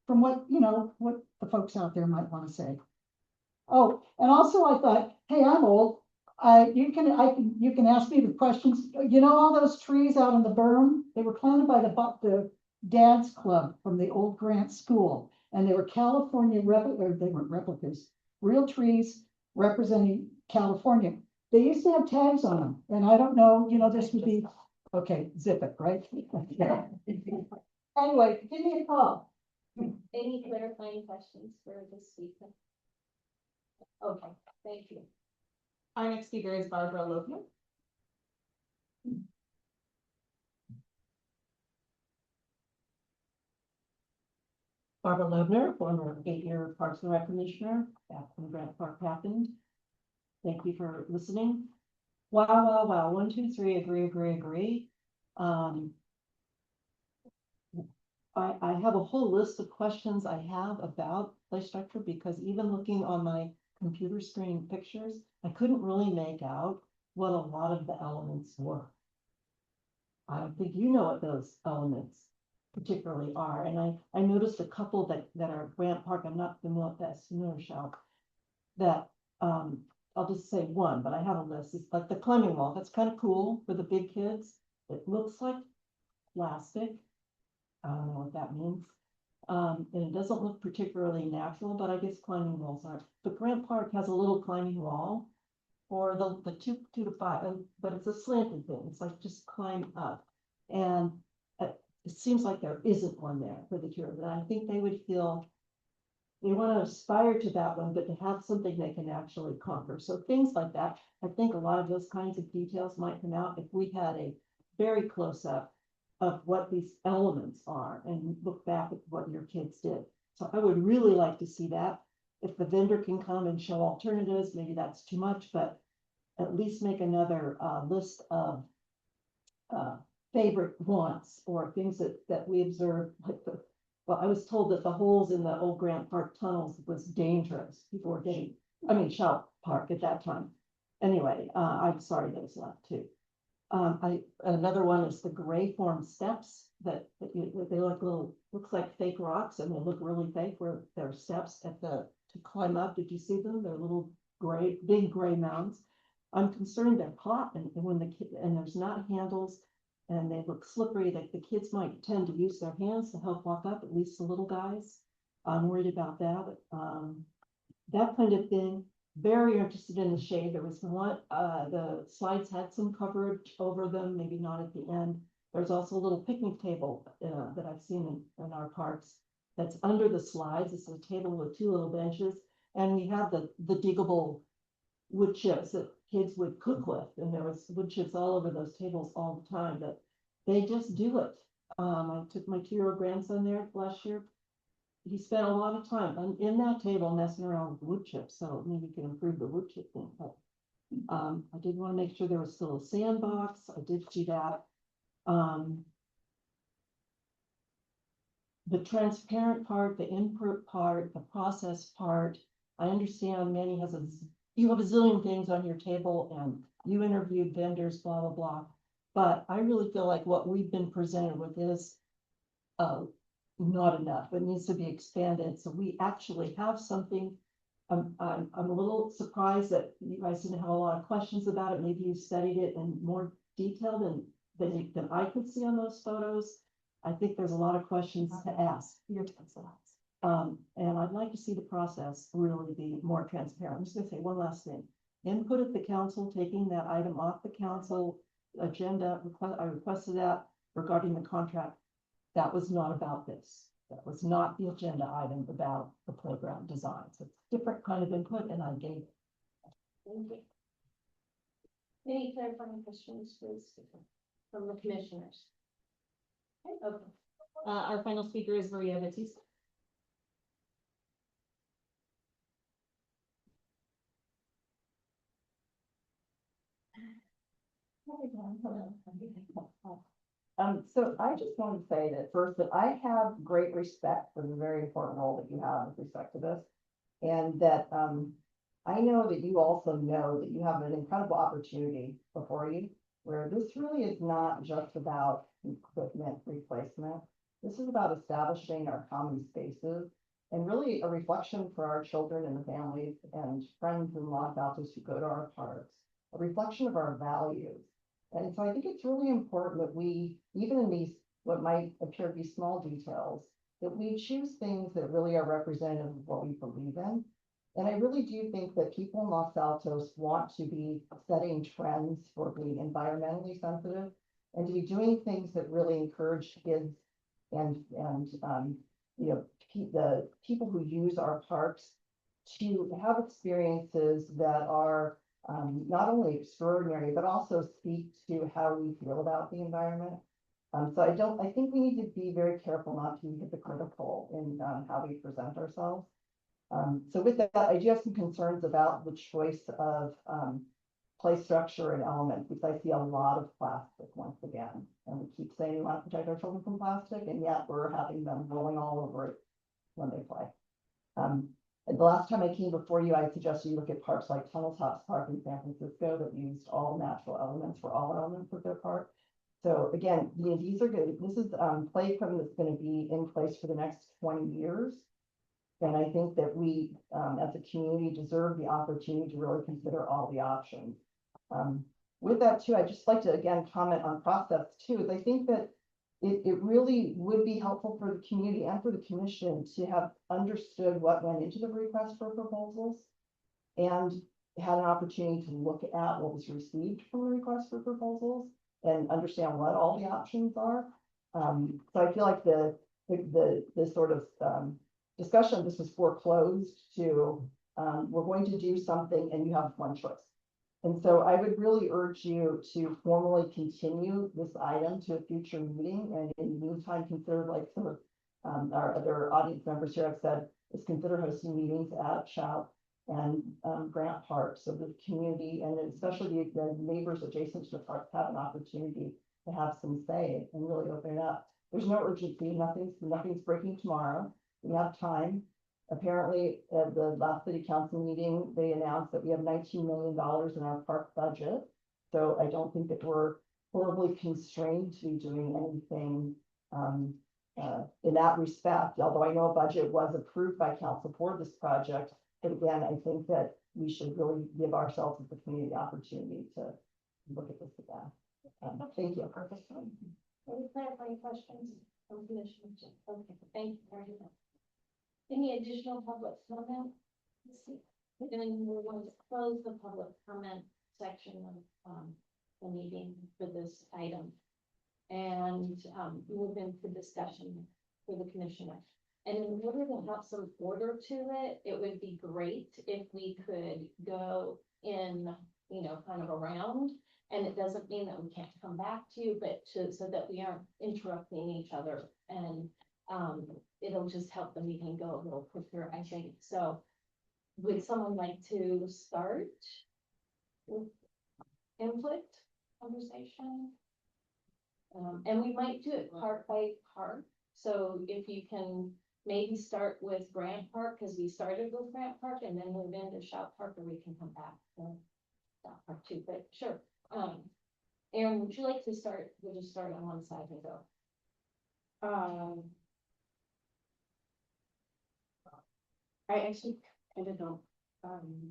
what, you know, what the folks out there might want to say. Oh, and also I thought, hey, I'm old. You can ask me the questions. You know, all those trees out on the berm, they were planted by the Dad's Club from the old Grant School. And they were California they weren't replicas, real trees representing California. They used to have tags on them, and I don't know, you know, this would be, okay, zip it, right? Anyway, give me a call. Any clarifying questions for this speaker? Okay, thank you. Our next speaker is Barbara Loebner. Barbara Loebner, former 8-year Parks and Rec Commissioner, back when Grant Park happened. Thank you for listening. Wow. 1, 2, 3, agree. I have a whole list of questions I have about play structure, because even looking on my computer screen pictures, I couldn't really make out what a lot of the elements were. I don't think you know what those elements particularly are. And I noticed a couple that are Grant Park. I'm not familiar with that sooner shop. That I'll just say one, but I have a list. It's like the climbing wall. That's kind of cool for the big kids. It looks like plastic. I don't know what that means. And it doesn't look particularly natural, but I guess climbing walls aren't. But Grant Park has a little climbing wall for the 2 to 5, but it's a slanted thing. It's like just climb up. And it seems like there isn't one there for the children. I think they would feel they want to aspire to that one, but to have something they can actually conquer. So things like that, I think a lot of those kinds of details might come out if we had a very close up of what these elements are and look back at what your kids did. So I would really like to see that. If the vendor can come and show alternatives, maybe that's too much, but at least make another list of favorite wants or things that we observed. Like well, I was told that the holes in the old Grant Park tunnels was dangerous. People were getting, Shell Park at that time. Anyway, I'm sorry those left too. Another one is the gray form steps that they look looks like fake rocks, and they look really fake where there are steps to climb up. Did you see them? They're little big gray mounds. I'm concerned they're hot, and when and there's not handles and they look slippery, that the kids might tend to use their hands to help walk up, at least the little guys. I'm worried about that. That kind of thing. Very interested in the shade. There was one, the slides had some coverage over them, maybe not at the end. There's also a little picnic table that I've seen in our parks that's under the slides. It's a table with 2 little benches, and we have the diggable wood chips that kids would cook with, and there was wood chips all over those tables all the time, but they just do it. I took my 2-year-old grandson there last year. He spent a lot of time in that table messing around with wood chips, so maybe we can improve the wood chip thing. But I did want to make sure there was still a sandbox. I did see that. The transparent part, the input part, the process part. I understand Manny has you have a zillion things on your table, and you interviewed vendors, blah blah blah. But I really feel like what we've been presented with is not enough. It needs to be expanded. So we actually have something. I'm a little surprised that you guys didn't have a lot of questions about it. Maybe you studied it in more detail than I could see on those photos. I think there's a lot of questions to ask. And I'd like to see the process really be more transparent. I'm just gonna say one last thing. Input at the council, taking that item off the council agenda. I requested that regarding the contract. That was not about this. That was not the agenda item about the playground design. So it's a different kind of input, and I gave it. Thank you. Any clarifying questions, please, from the commissioners? Okay. Our final speaker is Maria Batista. So I just want to say that first, that I have great respect for the very important role that you have with respect to this. And that, I know that you also know that you have an incredible opportunity before you where this really is not just about equipment replacement. This is about establishing our common spaces and really a reflection for our children and the families and friends in Los Altos who go to our parks, a reflection of our values. And so I think it's really important that we, even in these, what might appear to be small details, that we choose things that really are representative of what we believe in. And I really do think that people in Los Altos want to be setting trends for being environmentally sensitive and to be doing things that really encourage kids and you know, the people who use our parks to have experiences that are not only extraordinary, but also speak to how we feel about the environment. So I think we need to be very careful not to be hypocritical in how we present ourselves. So with that, I do have some concerns about the choice of play structure and element, because I see a lot of plastic once again. And we keep saying we want to protect our children from plastic, and yet we're having them rolling all over it when they play. And the last time I came before you, I suggested you look at parks like Tunnel Tops Park in San Francisco that used all natural elements for all elements of their park. So again, these are good. This is play equipment that's going to be in place for the next 20 years. And I think that we, as a community, deserve the opportunity to really consider all the options. With that too, I'd just like to again comment on process too, is I think that it really would be helpful for the community and for the commission to have understood what went into the request for proposals and had an opportunity to look at what was received from the request for proposals and understand what all the options are. So I feel like the sort of discussion of this was foreclosed to we're going to do something and you have one choice. And so I would really urge you to formally continue this item to a future meeting, and in the meantime, consider, like some of our other audience members here have said, is consider hosting meetings at Shout and Grant Park, so the community and especially the neighbors adjacent to the parks have an opportunity to have some say and really open it up. There's no urgency, nothing's breaking tomorrow. We have time. Apparently, at the last city council meeting, they announced that we have $19 million in our park budget. So I don't think that we're horribly constrained to be doing anything in that respect, although I know a budget was approved by council for this project. But again, I think that we should really give ourselves as the community the opportunity to look at this again. Thank you. Any clarifying questions from commissioners? Okay, thank you very much. Any additional public comment? Let's see. Then we're going to close the public comment section of the meeting for this item and move into discussion for the commissioner. And in order to have some order to it, it would be great if we could go in, you know, kind of around. And it doesn't mean that we can't come back to you, but so that we aren't interrupting each other, and it'll just help the meeting go a little quicker, I think. So would someone like to start with input conversation? And we might do it part by part. So if you can maybe start with Grant Park, because we started with Grant Park, and then move into Shout Park, or we can come back to that part too, but sure. Aaron, would you like to start? We'll just start on one side and go. I actually kind of don't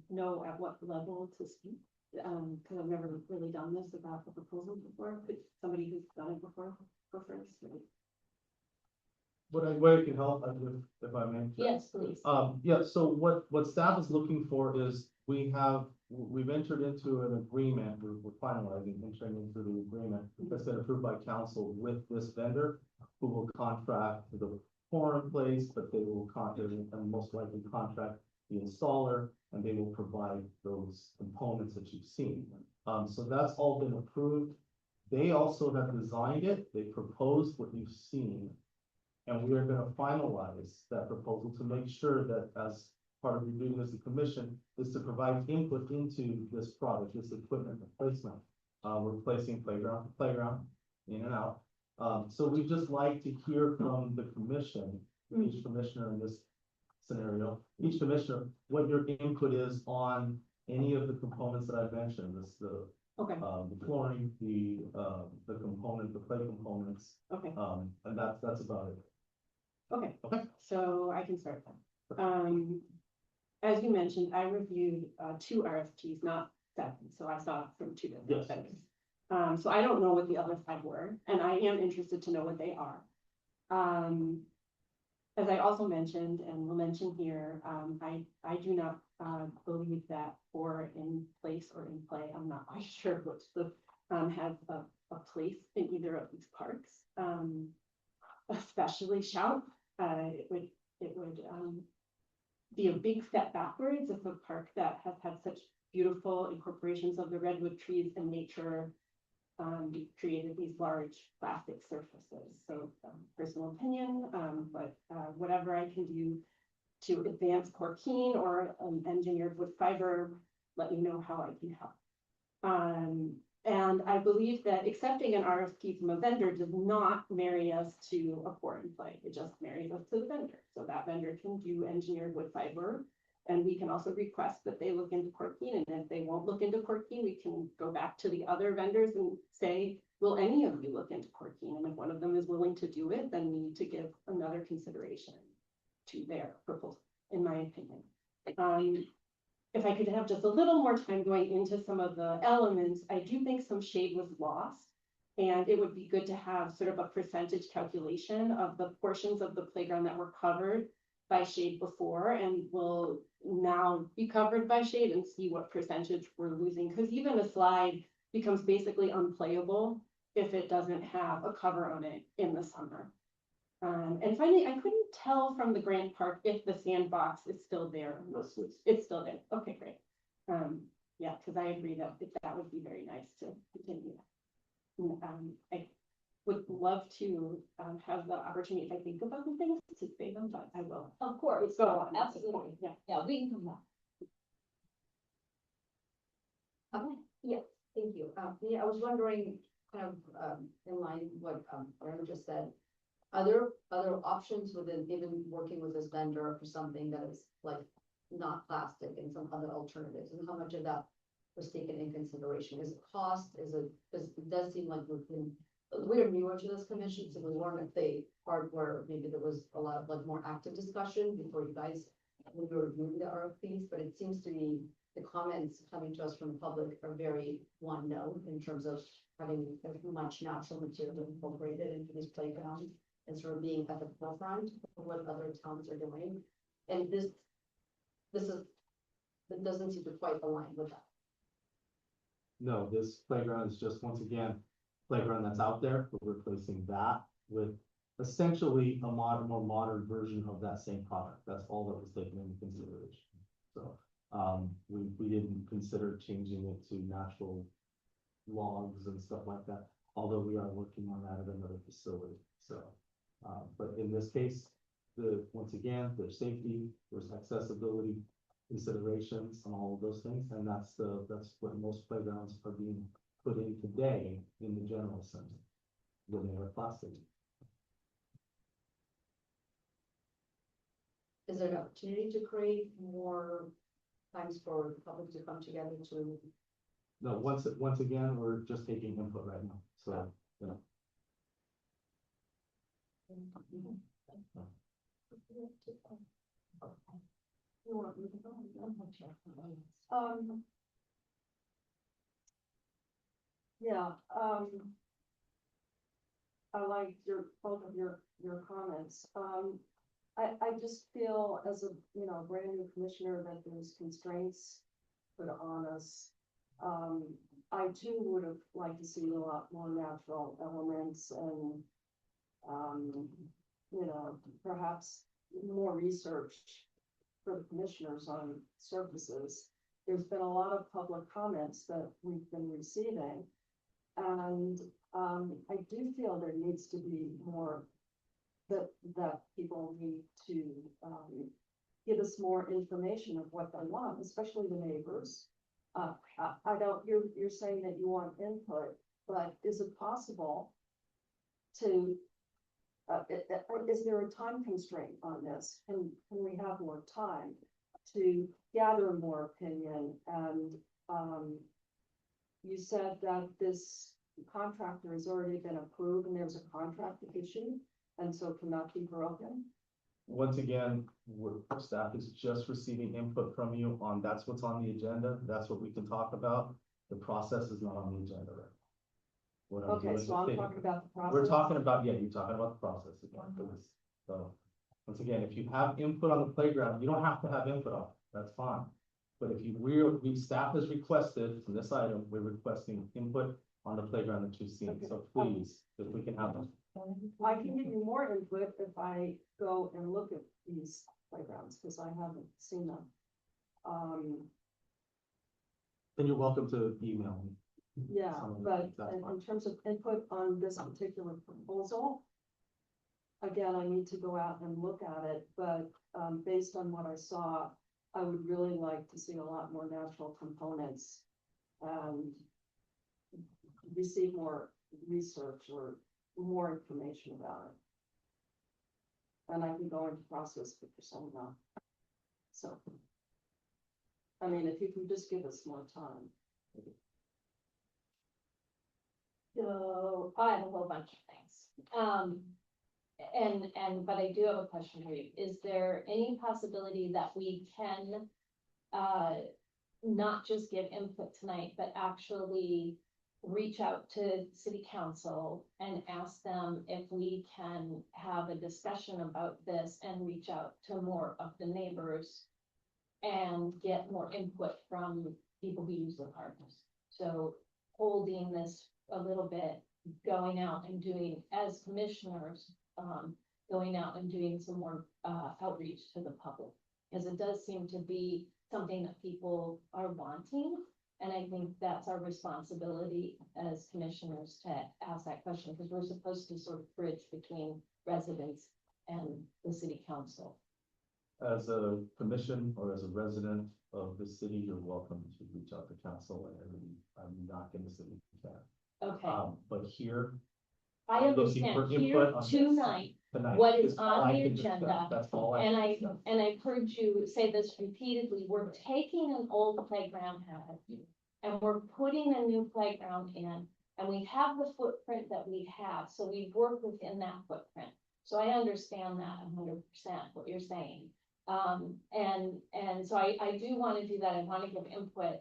know at what level to speak, because I've never really done this about the proposal before. Could somebody who's done it before go first? What I can help with, if I may. Yes, please. Yeah, so what staff is looking for is we've entered into an agreement, we're finalizing, entering into the agreement that's been approved by council with this vendor who will contract the foreign place, but they will and most likely contract the installer, and they will provide those components that you've seen. So that's all been approved. They also have designed it, they proposed what you've seen. And we are gonna finalize that proposal to make sure that as part of reviewing as a commission is to provide input into this product, this equipment replacement. Replacing playground to playground, in and out. So we just like to hear from the commission, each commissioner in this scenario, each commissioner, what your input is on any of the components that I've mentioned, this, the flooring, the component, the play components, Okay, and that's about it. okay. Okay. So I can start then. As you mentioned, I reviewed, 2 RFPs, not 7, so I saw from 2 different Yes. vendors. So I don't know what the other 5 were, and I am interested to know what they are. As I also mentioned, and will mention here, I do not, believe that for in place or in play, I'm not quite sure which the, has a place in either of these parks. Especially Shout, it would, be a big step backwards if a park that has had such beautiful incorporations of the redwood trees and nature created these large plastic surfaces. So personal opinion, but whatever I can do to advance Corkine or engineered wood fiber, let me know how I can help. And I believe that accepting an RFP from a vendor does not marry us to a pour and play. It just marries us to the vendor. So that vendor can do engineered wood fiber. And we can also request that they look into Corkine. And if they won't look into Corkine, we can go back to the other vendors and say, will any of you look into Corkine? And if one of them is willing to do it, then we need to give another consideration to their proposal, in my opinion. If I could have just a little more time going into some of the elements, I do think some shade was lost. And it would be good to have sort of a percentage calculation of the portions of the playground that were covered by shade before and will now be covered by shade, and see what percentage we're losing. Because even a slide becomes basically unplayable if it doesn't have a cover on it in the summer. And finally, I couldn't tell from the Grant Park if the sandbox is still there. It's still there. Okay, great. Yeah, because I agree that that would be very nice to continue. I would love to have the opportunity, if I think about the things, to say them, but I will. Of course, Go on. absolutely. Yeah. Yeah, we can come back. Okay, yeah, thank you. Yeah, I was wondering, kind of, in line with what, Aaron just said. Other options within even working with this vendor for something that is like not plastic and some other alternatives, and how much of that was taken in consideration? Is it cost? Because it does seem like we're newer to this commission, so we weren't at the part where maybe there was a lot of like more active discussion before you guys, when you were reviewing the RFPs, but it seems to be the comments coming to us from the public are very one note in terms of having as much natural material incorporated into these playgrounds and sort of being at the forefront of what other towns are doing. And that doesn't seem to quite align with that. No, this playground is just, once again, playground that's out there, we're replacing that with essentially a more modern version of that same product. That's all that was taken into consideration. So, we didn't consider changing it to natural logs and stuff like that, although we are working on that at another facility. So, but in this case, once again, there's safety, there's accessibility considerations and all of those things, and that's what most playgrounds are being put in today in the general sense, when they are plastic. Is there an opportunity to create more times for the public to come together to? No, once again, we're just taking input right now, so, you know. Yeah, I like both of your comments. I just feel as a, brand new commissioner that there's constraints put on us. I too would have liked to see a lot more natural elements and, perhaps more research for the commissioners on services. There's been a lot of public comments that we've been receiving. And I do feel there needs to be more that people need to give us more information of what they want, especially the neighbors. I don't, you're saying that you want input, but is it possible to, is there a time constraint on this? Can we have more time to gather more opinion and, you said that this contractor has already been approved and there's a contract issue and so cannot be broken. Once again, staff is just receiving input from you on, that's what's on the agenda, that's what we can talk about. The process is not on the agenda right now. What I'm Okay, doing is so I'm taking- talking about the process. We're talking about, yeah, you're talking about the process again for this. So, once again, if you have input on the playground, you don't have to have input on it, that's fine. But if you, we, staff has requested from this item, we're requesting input on the playground that you've seen, so please, if we can have them. I can give you more input if I go and look at these playgrounds, because I haven't seen them. Then you're welcome to email me. Yeah, Some of but them, that's in fine. terms of input on this particular proposal, again, I need to go out and look at it, but, based on what I saw, I would really like to see a lot more natural components and receive more research or more information about it. And I can go into process for persona. So, I mean, if you can just give us more time. So I have a whole bunch of things. But I do have a question for you. Is there any possibility that we can, not just give input tonight, but actually reach out to city council and ask them if we can have a discussion about this and reach out to more of the neighbors and get more input from people who use the parks? So holding this a little bit, going out and doing, as commissioners, going out and doing some more outreach to the public. Because it does seem to be something that people are wanting. And I think that's our responsibility as commissioners to ask that question, because we're supposed to sort of bridge between residents and the city council. As a commission or as a resident of the city, you're welcome to reach out to council, and I'm not gonna say you can. Okay, But here, I I'm looking for understand here input on this tonight, tonight. what is is all on I the can discuss. agenda, That's all I. and can I've heard you say this repeatedly, we're taking an old playground habit and we're putting a new playground in, and we have the footprint that we have, so we work within that footprint. So I understand that 100% what you're saying. And so I do want to do that. I want to give input.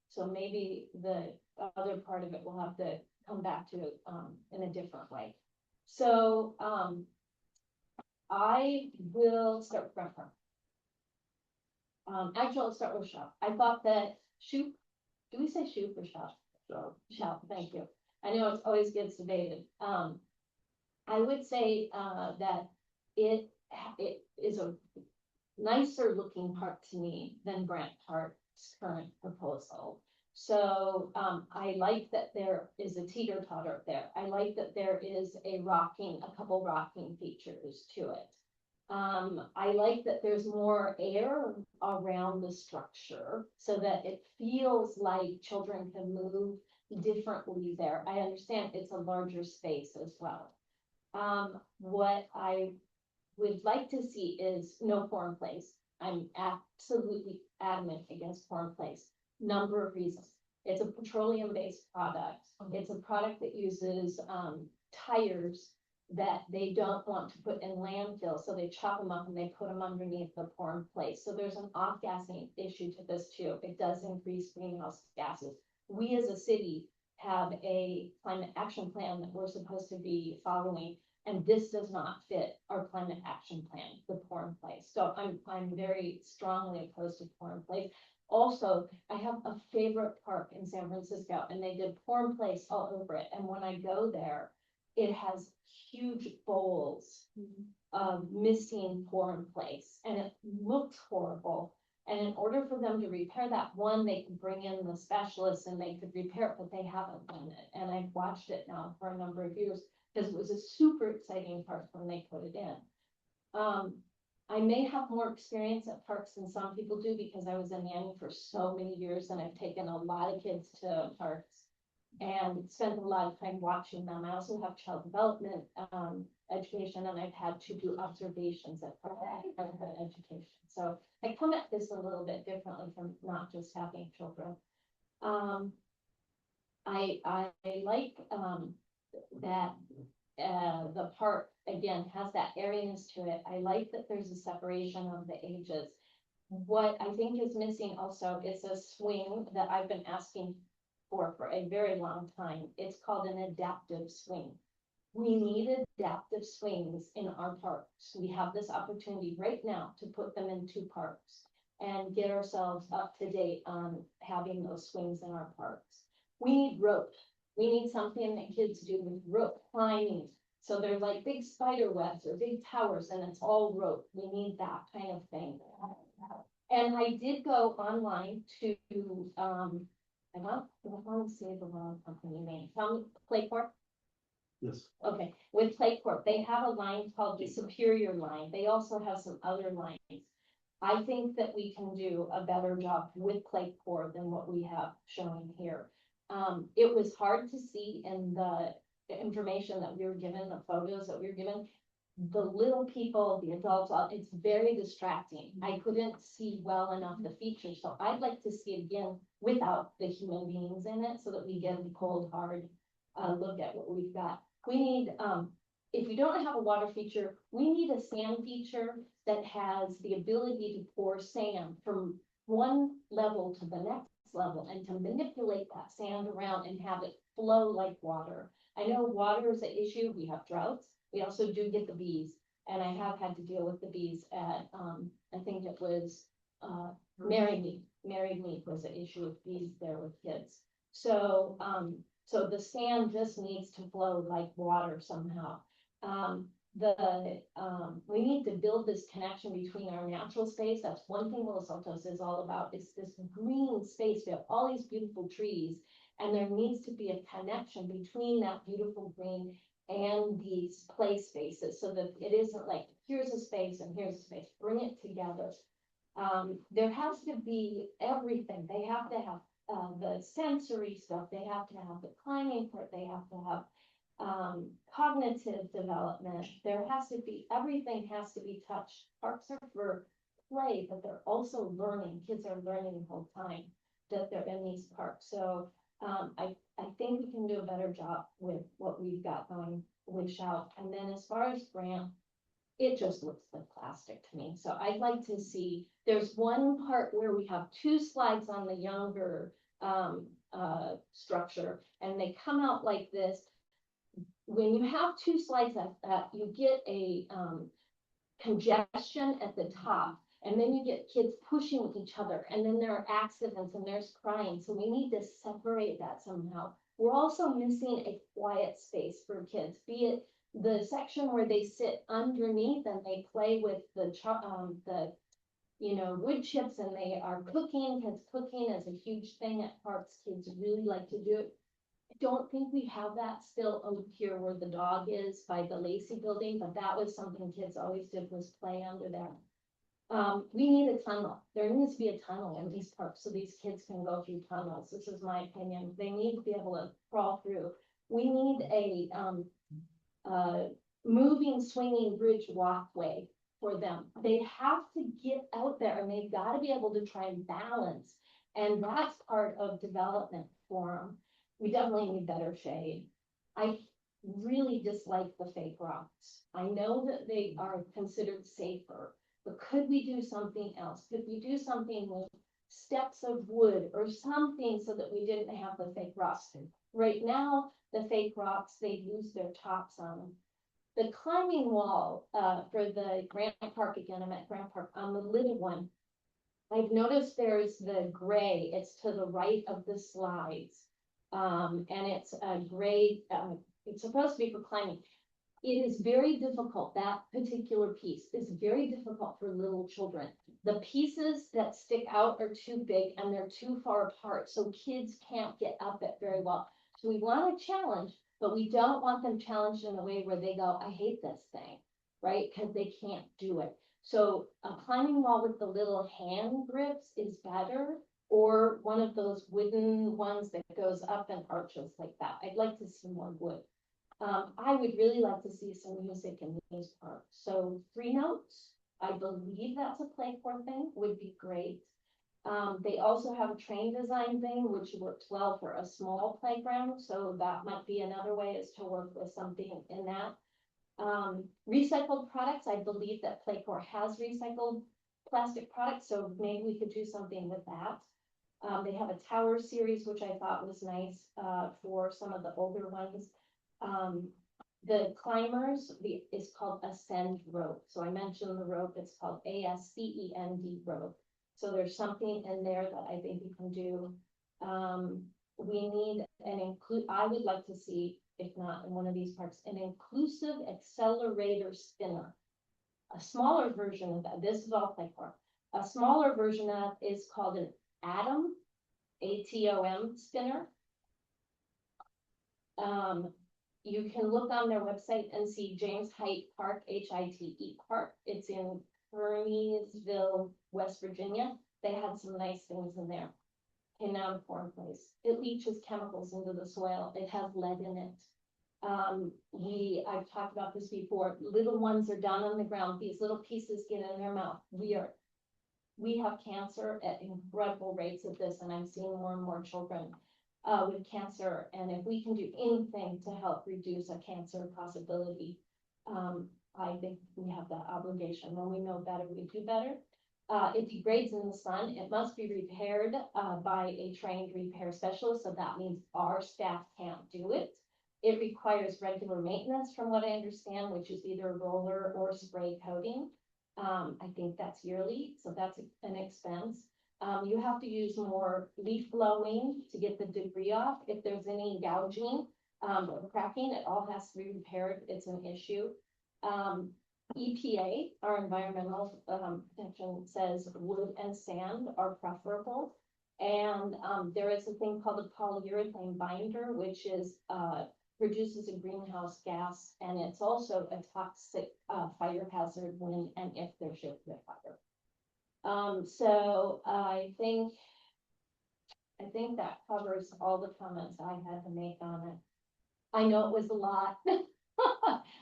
So maybe the other part of it will have to come back to, in a different way. So, I will start with Brent Park. Actually, I'll start with Shop. I thought that Shoop, do we say Shoop or Shop? Shop, thank you. I know it always gets debated. I would say, that it is a nicer looking park to me than Grant Park's current proposal. So, I like that there is a teeter totter there. I like that there is a couple rocking features to it. I like that there's more air around the structure so that it feels like children can move differently there. I understand it's a larger space as well. What I would like to see is no foreign place. I'm absolutely adamant against foreign place. Number of reasons. It's a petroleum-based product. It's a product that uses tires that they don't want to put in landfill, so they chop them up and they put them underneath the foreign place. So there's an off-gassing issue to this too. It does increase greenhouse gases. We as a city have a climate action plan that we're supposed to be following, and this does not fit our climate action plan, the pour in place. So I'm very strongly opposed to pour in place. Also, I have a favorite park in San Francisco, and they did pour in place all over it. And when I go there, it has huge bowls of missing pour in place, and it looks horrible. And in order for them to repair that, one, they could bring in the specialists and they could repair it, but they haven't done it. And I've watched it now for a number of years because it was a super exciting park when they put it in. I may have more experience at parks than some people do because I was a nanny for so many years and I've taken a lot of kids to parks. and spent a lot of time watching them. I also have child development, education, and I've had to do observations at parenthood education. So I come at this a little bit differently from not just having children. I like, that, the park, again, has that airiness to it. I like that there's a separation of the ages. What I think is missing also is a swing that I've been asking for a very long time. It's called an adaptive swing. We need adaptive swings in our parks. We have this opportunity right now to put them in 2 parks and get ourselves up to date on having those swings in our parks. We need rope. We need something that kids do with rope climbing. So they're like big spider webs or big towers and it's all rope. We need that kind of thing. And I did go online to, I want to say the wrong company name, Playcorp. Yes. Okay, with Playcorp, they have a line called the Superior Line. They also have some other lines. I think that we can do a better job with Playcorp than what we have showing here. It was hard to see in the information that we were given, the photos that we were given. The little people, the adults, it's very distracting. I couldn't see well enough the features, so I'd like to see it again without the human beings in it so that we get a cold, hard look at what we've got. We need, if we don't have a water feature, we need a sand feature that has the ability to pour sand from one level to the next level and to manipulate that sand around and have it flow like water. I know water is an issue. We have droughts. We also do get the bees, and I have had to deal with the bees at, I think it was, Marymead. Marymead was an issue with bees there with kids. So, so the sand just needs to flow like water somehow. We need to build this connection between our natural space. That's one thing Los Altos is all about. It's this green space. We have all these beautiful trees, and there needs to be a connection between that beautiful green and these play spaces so that it isn't like, here's a space and here's a space, bring it together. There has to be everything. They have to have the sensory stuff. They have to have the climbing part. They have to have cognitive development. There has to be, everything has to be touched. Parks are for play, but they're also learning. Kids are learning the whole time that they're in these parks. So I think we can do a better job with what we've got going with Shout. And then as far as Grant, it just looks like plastic to me. So I'd like to see, there's one part where we have 2 slides on the younger structure, and they come out like this. When you have 2 slides like that, you get a congestion at the top. And then you get kids pushing each other, and then there are accidents and there's crying. So we need to separate that somehow. We're also missing a quiet space for kids, be it the section where they sit underneath and they play with the wood chips and they are cooking, because cooking is a huge thing at parks. Kids really like to do it. I don't think we have that still over here where the dog is by the Lacey building, but that was something kids always did, was play under there. We need a tunnel. There needs to be a tunnel in these parks so these kids can go through tunnels. This is my opinion. They need to be able to crawl through. We need a moving, swinging bridge walkway for them. They have to get out there and they've got to be able to try and balance. And that's part of development for them. We definitely need better shade. I really dislike the fake rocks. I know that they are considered safer. But could we do something else? Could we do something with steps of wood or something so that we didn't have the fake rocks? Right now, the fake rocks, they lose their tops on them. The climbing wall for the Grant Park, again, I'm at Grant Park, on the little one, I've noticed there's the gray, it's to the right of the slides. And it's a gray, it's supposed to be for climbing. It is very difficult. That particular piece is very difficult for little children. The pieces that stick out are too big and they're too far apart, so kids can't get up it very well. So we want a challenge, but we don't want them challenged in a way where they go, I hate this thing, right? Because they can't do it. So a climbing wall with the little hand grips is better. or one of those wooden ones that goes up and arches like that. I'd like to see more wood. I would really like to see some music in these parks. So 3 notes, I believe that's a play core thing, would be great. They also have a train design thing, which works well for a small playground, so that might be another way is to work with something in that. Recycled products, I believe that Playcore has recycled plastic products, so maybe we could do something with that. They have a tower series, which I thought was nice, for some of the older ones. The climbers, is called Ascend Rope. So I mentioned the rope, it's called ASCEND rope. So there's something in there that I think we can do. We need I would like to see, if not in one of these parks, an inclusive accelerator spinner. A smaller version of that, this is all Playcore. A smaller version of that is called an ATOM, ATOM spinner. You can look on their website and see James Hite Park, HITE Park. It's in Kearneysville, West Virginia. They had some nice things in there. In now form place. It leaches chemicals into the soil. It has lead in it. I've talked about this before. Little ones are down on the ground. These little pieces get in their mouth. We have cancer at incredible rates of this, and I'm seeing more and more children with cancer. And if we can do anything to help reduce a cancer possibility, I think we have that obligation. When we know better, we do better. It degrades in the sun. It must be repaired by a trained repair specialist. So that means our staff can't do it. It requires regular maintenance, from what I understand, which is either roller or spray coating. I think that's yearly, so that's an expense. You have to use more leaf blowing to get the debris off. If there's any gouging or cracking, it all has to be repaired. It's an issue. EPA, our environmental protection, says wood and sand are preferable. And there is a thing called a polyurethane binder, which is produces a greenhouse gas, and it's also a toxic fire hazard when and if there should be a fire. So I think that covers all the comments I had to make on it. I know it was a lot.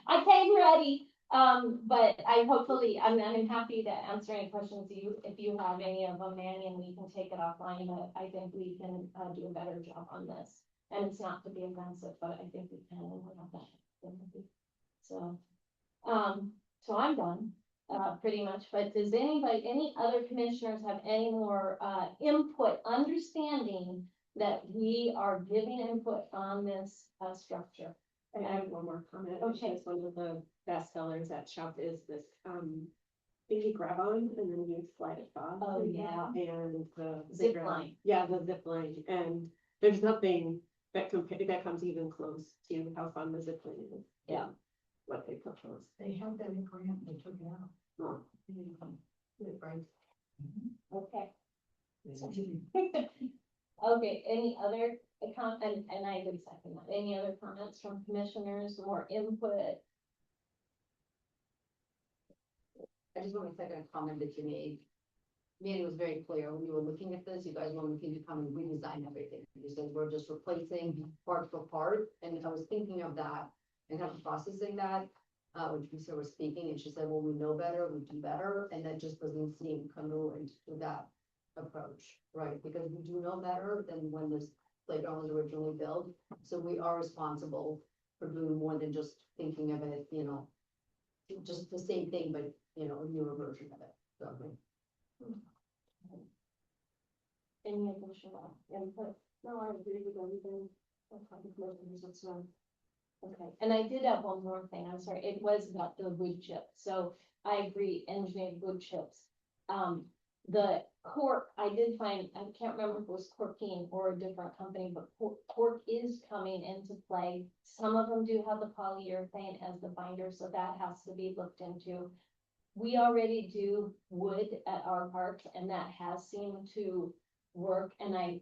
I came ready. But I'm happy to answer any questions if you have any of them, Manny, and we can take it offline, but I think we can do a better job on this. And it's not to be offensive, but I think we can, and we'll have that sympathy. So I'm done, pretty much, but does any other commissioners have any more, input, understanding that we are giving input on this, structure? I have one more comment. Okay. Because one of the best sellers at Shop is this thing you grab on and then you slide across. Oh, yeah. And the Zip bigger- line. Yeah, the zip line. And there's nothing that comes even close to how fun the zip line is. Yeah. What they propose. They had that in grant, they took it out. Oh. Right. Okay. Okay, any other comment, and I did second that, any other comments from commissioners, more input? I just want to second a comment that you made. Manny was very clear when you were looking at this, you guys were looking to come and redesign everything. You said we're just replacing part for part, and I was thinking of that and kind of processing that. When Teresa was speaking, and she said, well, we know better, we do better, and that just doesn't seem congruent to that approach, right? Because we do know better than when this playground was originally built, so we are responsible for doing more than just thinking of it, just the same thing, but, a newer version of it, so. Any additional input? No, I agree with everything. Okay, and I did have one more thing, I'm sorry, it was about the wood chip, so I agree, engineered wood chips. The cork, I did find, I can't remember if it was Corkine or a different company, but cork is coming into play. Some of them do have the polyurethane as the binder, so that has to be looked into. We already do wood at our park, and that has seemed to work, and I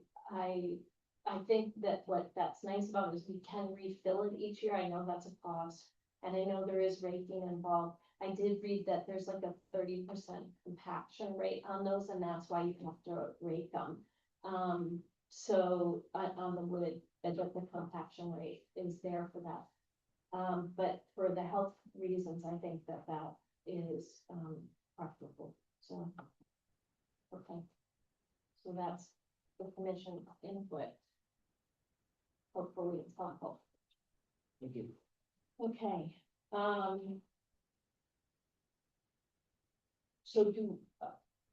think that what that's nice about it is we can refill it each year. I know that's a cost, and I know there is raking involved. I did read that there's like a 30% compaction rate on those, and that's why you have to rake them. So on the wood, the compaction rate is there for that. But for the health reasons, I think that that is, preferable, so. Okay. So that's the commission input. Hopefully it's thoughtful. Thank you. Okay, so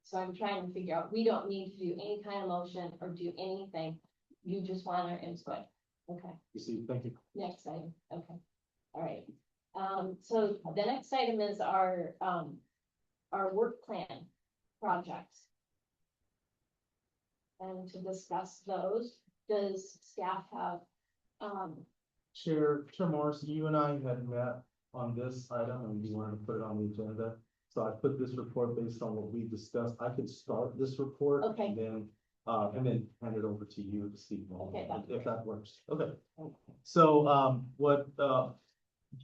so I'm trying to figure out, we don't need to do any kind of motion or do anything. You just want our input. Okay, Received, thank you. next item, okay, all right. So the next item is our work plan projects. And to discuss those, does staff have, Chair Morris, you and I had met on this item and you wanted to put it on the agenda. So I put this report based on what we discussed. I could start this report. Okay. And then hand it over to you to see. Okay, that's If great. that works. Okay. So,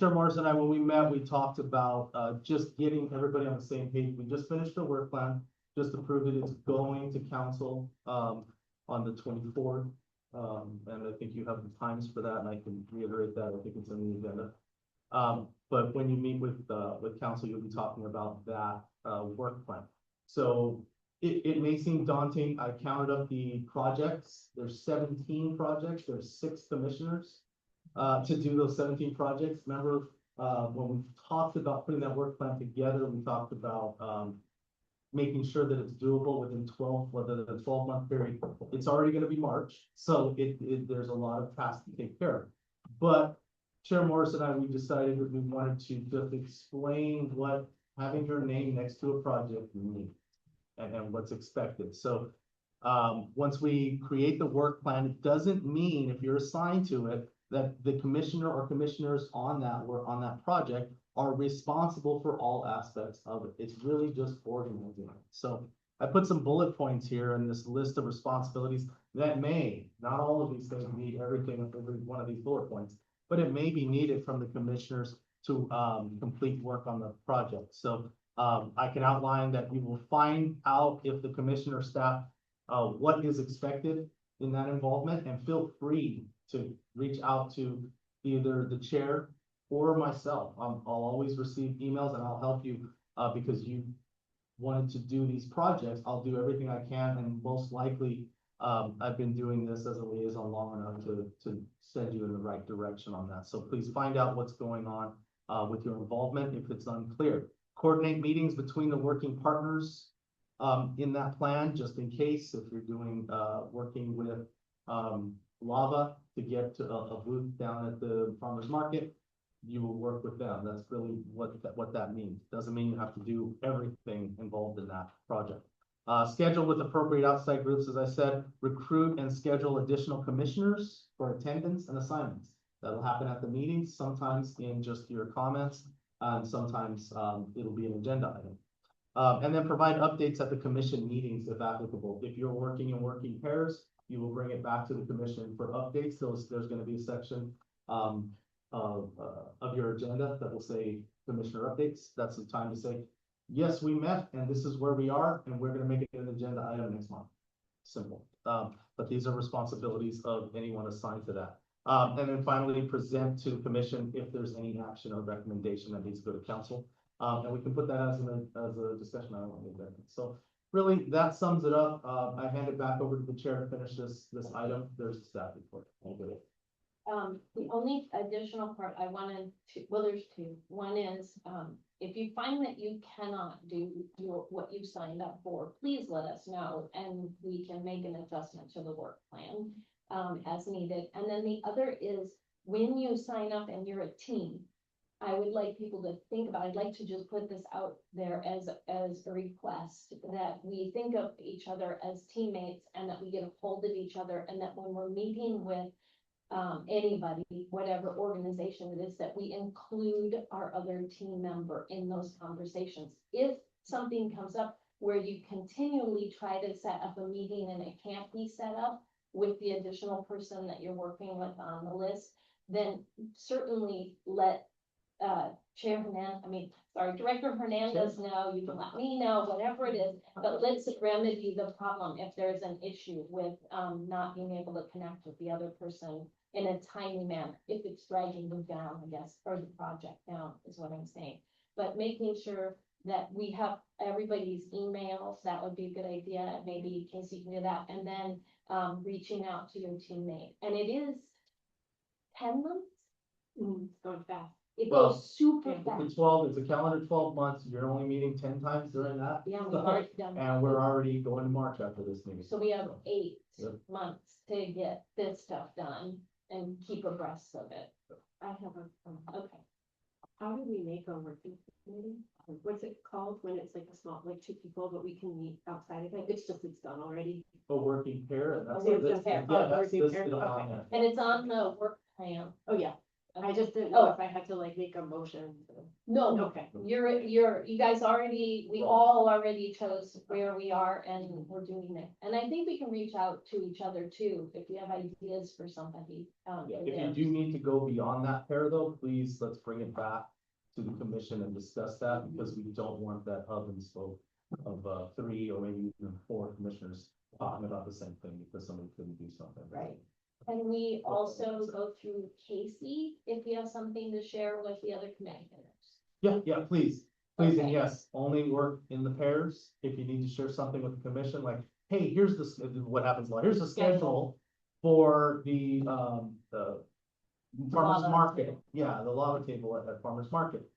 Chair Morris and I, when we met, we talked about, just getting everybody on the same page. We just finished the work plan, just approved it. It's going to council, on the 24th. And I think you have the times for that, and I can reiterate that. I think it's in the agenda. But when you meet with council, you'll be talking about that, work plan. So it may seem daunting. I counted up the projects. There's 17 projects. There's 6 commissioners, to do those 17 projects. Remember, when we talked about putting that work plan together, we talked about, making sure that it's doable within 12-month period. It's already gonna be March, so there's a lot of tasks to take care of. But Chair Morris and I, we decided that we wanted to just explain what having your name next to a project means and what's expected. So, once we create the work plan, it doesn't mean if you're assigned to it, that the commissioner or commissioners on that project are responsible for all aspects of it. It's really just organizing. So I put some bullet points here in this list of responsibilities that may, not all of these things need everything of every one of these bullet points, but it may be needed from the commissioners to complete work on the project. So I can outline that you will find out if the commissioner staff, what is expected in that involvement, and feel free to reach out to either the chair or myself. I'll always receive emails and I'll help you, because you wanted to do these projects. I'll do everything I can, and most likely, I've been doing this as a liaison long enough to send you in the right direction on that. So please find out what's going on, with your involvement if it's unclear. Coordinate meetings between the working partners, in that plan, just in case, if you're doing, working with, Lava to get to a booth down at the farmer's market, you will work with them. That's really what that means. Doesn't mean you have to do everything involved in that project. Schedule with appropriate outside groups, as I said, recruit and schedule additional commissioners for attendance and assignments. That'll happen at the meetings, sometimes in just your comments, and sometimes, it'll be an agenda item. And then provide updates at the commission meetings if applicable. If you're working in working pairs, you will bring it back to the commission for updates. There's gonna be a section, of your agenda that will say commissioner updates. That's the time to say, yes, we met and this is where we are, and we're gonna make it an agenda item next month. Simple. But these are responsibilities of anyone assigned to that. And then finally, present to the commission if there's any action or recommendation that needs to go to council. And we can put that as a discussion item on the agenda. So really, that sums it up. I hand it back over to the chair to finish this item. There's the staff report. Thank you. The only additional part I wanted to, well, there's 2. One is, if you find that you cannot do what you signed up for, please let us know and we can make an adjustment to the work plan, as needed. And then the other is, when you sign up and you're a team, I would like people to think about, I'd like to just put this out there as a request, that we think of each other as teammates and that we get a hold of each other, and that when we're meeting with anybody, whatever organization it is, that we include our other team member in those conversations. If something comes up where you continually try to set up a meeting and it can't be set up with the additional person that you're working with on the list, then certainly let Chair Director Hernandez know, you can let me know, whatever it is, but let's remedy the problem if there's an issue with, not being able to connect with the other person in a timely manner, if it's dragging them down, I guess, or the project down, is what I'm saying. But making sure that we have everybody's emails, that would be a good idea, maybe Casey can do that, and then, reaching out to your teammate, and it is 10 months? It's going fast. It Well, goes super It's fast. 12, it's a calendar 12 months, you're only meeting 10 times during that. Yeah, we've already done. And we're already going to March after this meeting. So we have 8 Yep. months to get this stuff done and keep abreast of it. I have a, Okay. how do we make a working committee? What's it called when it's like a small, like 2 people, but we can meet outside of it? It's just, it's done already. A working pair, and that's. A working that's- pair. Yeah, Oh, that's working listed pair, on okay. there. And it's on the work plan. Oh, yeah. I just didn't Oh. know if I had to like make a motion. No, Okay. you guys already, we all already chose where we are and we're doing it. And I think we can reach out to each other too, if we have ideas for somebody. Yeah, in if there. you do need to go beyond that pair though, please, let's bring it back to the commission and discuss that, because we don't want that hub and spoke of 3 or maybe even 4 commissioners talking about the same thing because somebody couldn't do something. Right. Can we also go through Casey if we have something to share with the other commissioners? Yeah, please, and Okay. yes, only work in the pairs. If you need to share something with the commission, like, hey, here's what happens, well, here's the schedule for the farmer's Lava market. table. Yeah, the lava table at farmer's market.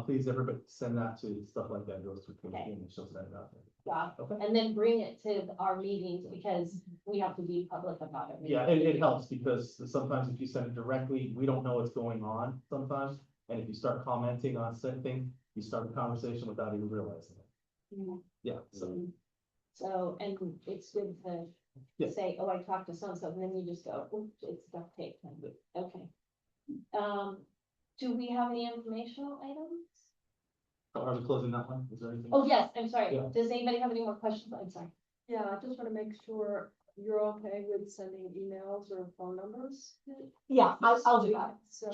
Please, everybody send that to stuff like that, goes to Casey and she'll send it out there. Yeah, Okay. and then bring it to our meetings because we have to be public about it. Yeah, it helps because sometimes if you send it directly, we don't know what's going on sometimes. And if you start commenting on something, you start a conversation without even realizing it. Mhm. Yeah, so, So, and it's good to Yeah. say, oh, I talked to so-and-so, and then you just go, oops, it's duct tape. Okay. Do we have any informational items? are we closing that one? Is there anything? Oh, yes, I'm sorry. Yeah. Does anybody have any more questions? I'm sorry. Yeah, I just want to make sure you're okay with sending emails or phone numbers. Yeah, I'll do that. So,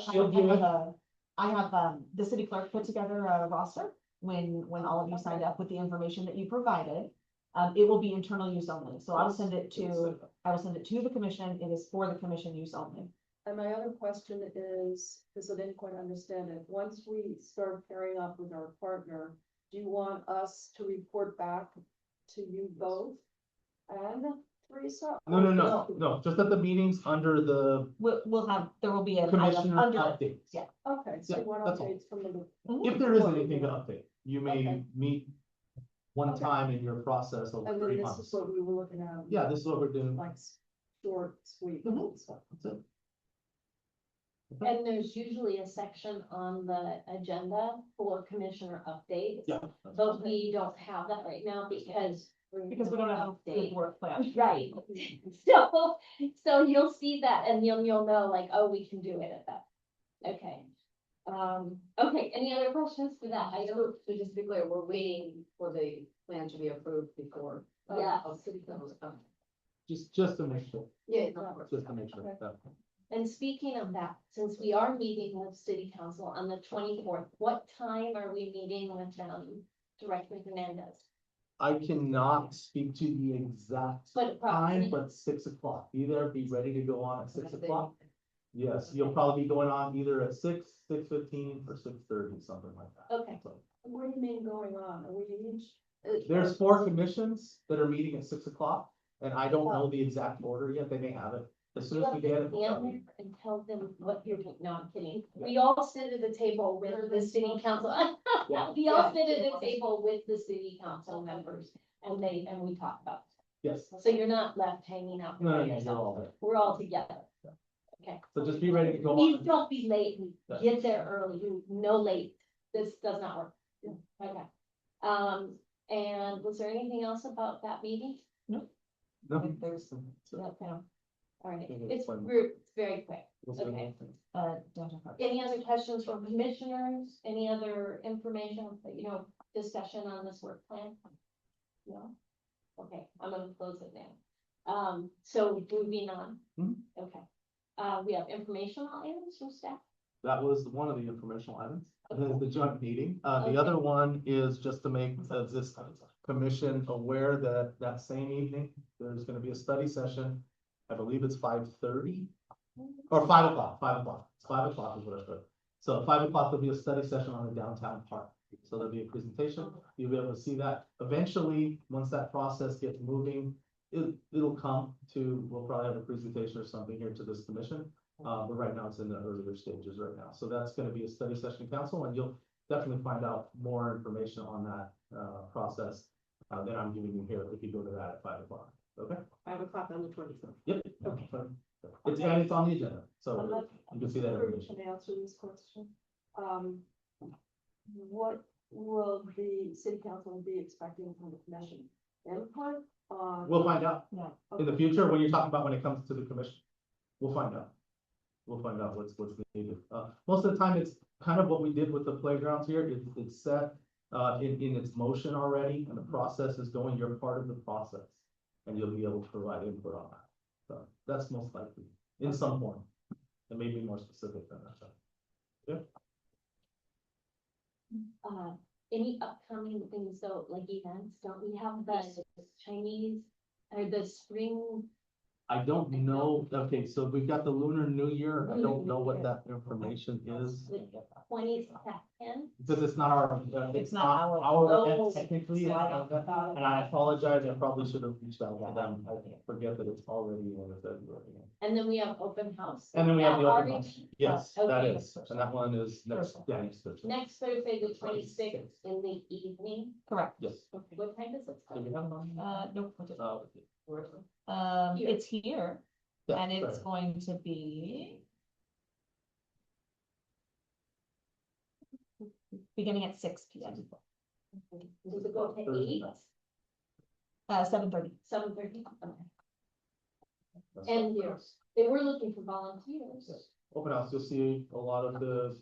I have, the city clerk put together a roster when all of you signed up with the information that you provided. It will be internal use only, so I will send it to the commission. It is for the commission use only. and my other question is, because I didn't quite understand it, once we start pairing up with our partner, do you want us to report back to you both and Teresa? No, just at the meetings under the We'll have, there will be an item commissioner under, updates. yeah. Okay, so Yeah, you want that's all. updates from the. If there is anything to update, you may Okay. meet one Okay. time in your process over And 3 then this is months. what we were looking at. Yeah, this is what we're doing. Like short, sweet Mhm. stuff. That's it. And there's usually a section on the agenda for commissioner updates. Yeah. But we don't have that right now because. Because we don't have a Update. good work plan. Right, so you'll see that and you'll know like, oh, we can do it at that. Okay. Okay, any other questions for that? I don't, So just to be clear, we're waiting for the plan to be approved before. Yeah. City council. Just to make sure, Yeah. just to make sure. Yeah. and speaking of that, since we are meeting with city council on the 24th, what time are we meeting with Director Hernandez? I cannot speak to the exact But time, approximately, but 6 o'clock, be there, be ready to go on at 6 o'clock. Yes, you'll probably be going on either at 6, 6:15 or 6:30, something like that. okay, So, What do you mean going on? Are we each? there's 4 commissions that are meeting at 6 o'clock, and I don't know the exact order yet, they may have it. As soon you as have we to get it. stand we'll tell you. there and tell them what you're doing. No, I'm kidding. We all sit at the table with the city council. Yeah. We all sit at the table with the city council members and we talk about Yes, it. So you're not left hanging out by no, you're yourself. all there, We're all together. so just be ready to go Please on. don't be late. Yeah. Get there early. No late. This does not work. Okay. And was there anything else about that meeting? No. There's, So, Okay. All right. Okay, It's fine. it's very quick. we'll see. Okay. downtown park. Any other questions from commissioners? Any other information, discussion on this work plan? No? Okay, I'm gonna close it now. So moving on. Mhm. Okay. We have informational items from staff. That was one of the informational items, the joint meeting. The other one is just to make this commission aware that that same evening, there's gonna be a study session. I believe it's 5:30 or 5 o'clock, 5 o'clock. It's 5 o'clock is what I heard. So at 5 o'clock, there'll be a study session on the downtown park. So there'll be a presentation. You'll be able to see that. Eventually, once that process gets moving, it'll come to, we'll probably have a presentation or something here to this commission. But right now it's in the earlier stages right now. So that's gonna be a study session council, and you'll definitely find out more information on that, process, than I'm giving you here if you go to that at 5 o'clock. Okay? 5 o'clock on the 25th. Yep. Okay. And it's on the agenda, so you can see that information. Can answer this question. What will the city council be expecting from the commission? Input on? We'll find out in the Okay. future, when you're talking about when it comes to the commission. We'll find out. We'll find out what's needed. Most of the time, it's kind of what we did with the playgrounds here. It's set in its motion already, and the process is going, you're part of the process. And you'll be able to provide input on that. So that's most likely, in some form. It may be more specific than that. Any upcoming things, so like events, don't we have the Chinese or the spring? I don't know, okay, so we've got the Lunar New Year. I don't know what that information is. The 22nd? Because it's not our, It's not our- our Oh. event technically, and I apologize, I probably should have reached out to them, I forget that it's already in February. And then we have open house. And then we have the That open house, yes, that Okay. is, and that one is next, yeah, next Thursday. Next Thursday, the 26th in the evening. Correct. Yes. What time does it Do start? we have it on? Nope. Here. It's here, Yeah, and it's sorry. going to be beginning at 6 p.m. Does it go to Thursday. 7:30. 7:30? Okay. That's And open house. they were looking for volunteers. Yes. Open house, you'll see a lot of the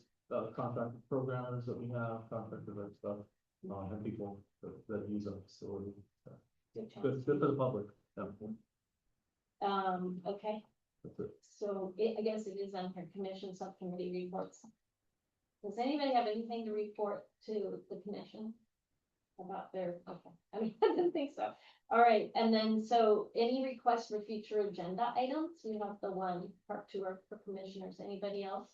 contracted programmers that we have, contracted and stuff, and people that use our facility. Good job. Good for the public. Yeah. Okay, That's it. so I guess it is on her commission subcommittee reports. Does anybody have anything to report to the commission? About their, okay, I mean, I didn't think so. All right, and then, so any requests for future agenda items? We have the one park tour for commissioners. Anybody else?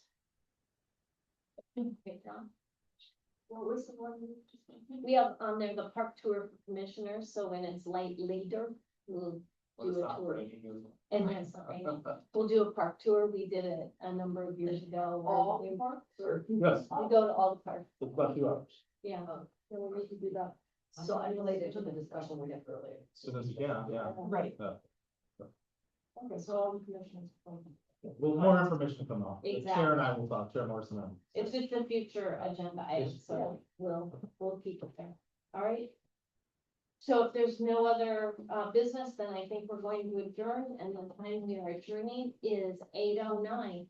Okay, John. What was the one? We have on there the park tour for commissioners, so when it's later, we'll do a tour. And then something, we'll do a park tour. We did it a number of years ago. All We parks? Yes, we go to all the parks, it's about 2 hours, yeah, so we need to do that. So unrelated to the discussion we had earlier. as soon as you can, yeah. Right. Okay, so all the commissioners. Well, more information to come out. Exactly. Chair and I will talk, Chair Morrison and I. It's just a future agenda item, so we'll keep it there. All right. So if there's no other business, then I think we're going to adjourn, and the time we are adjourning is 8:09.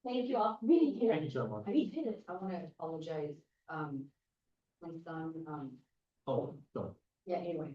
Thank you all for being here. Thank you, Chair Morrison. We did it. I wanna apologize, my son, Oh, go. yeah, anyway,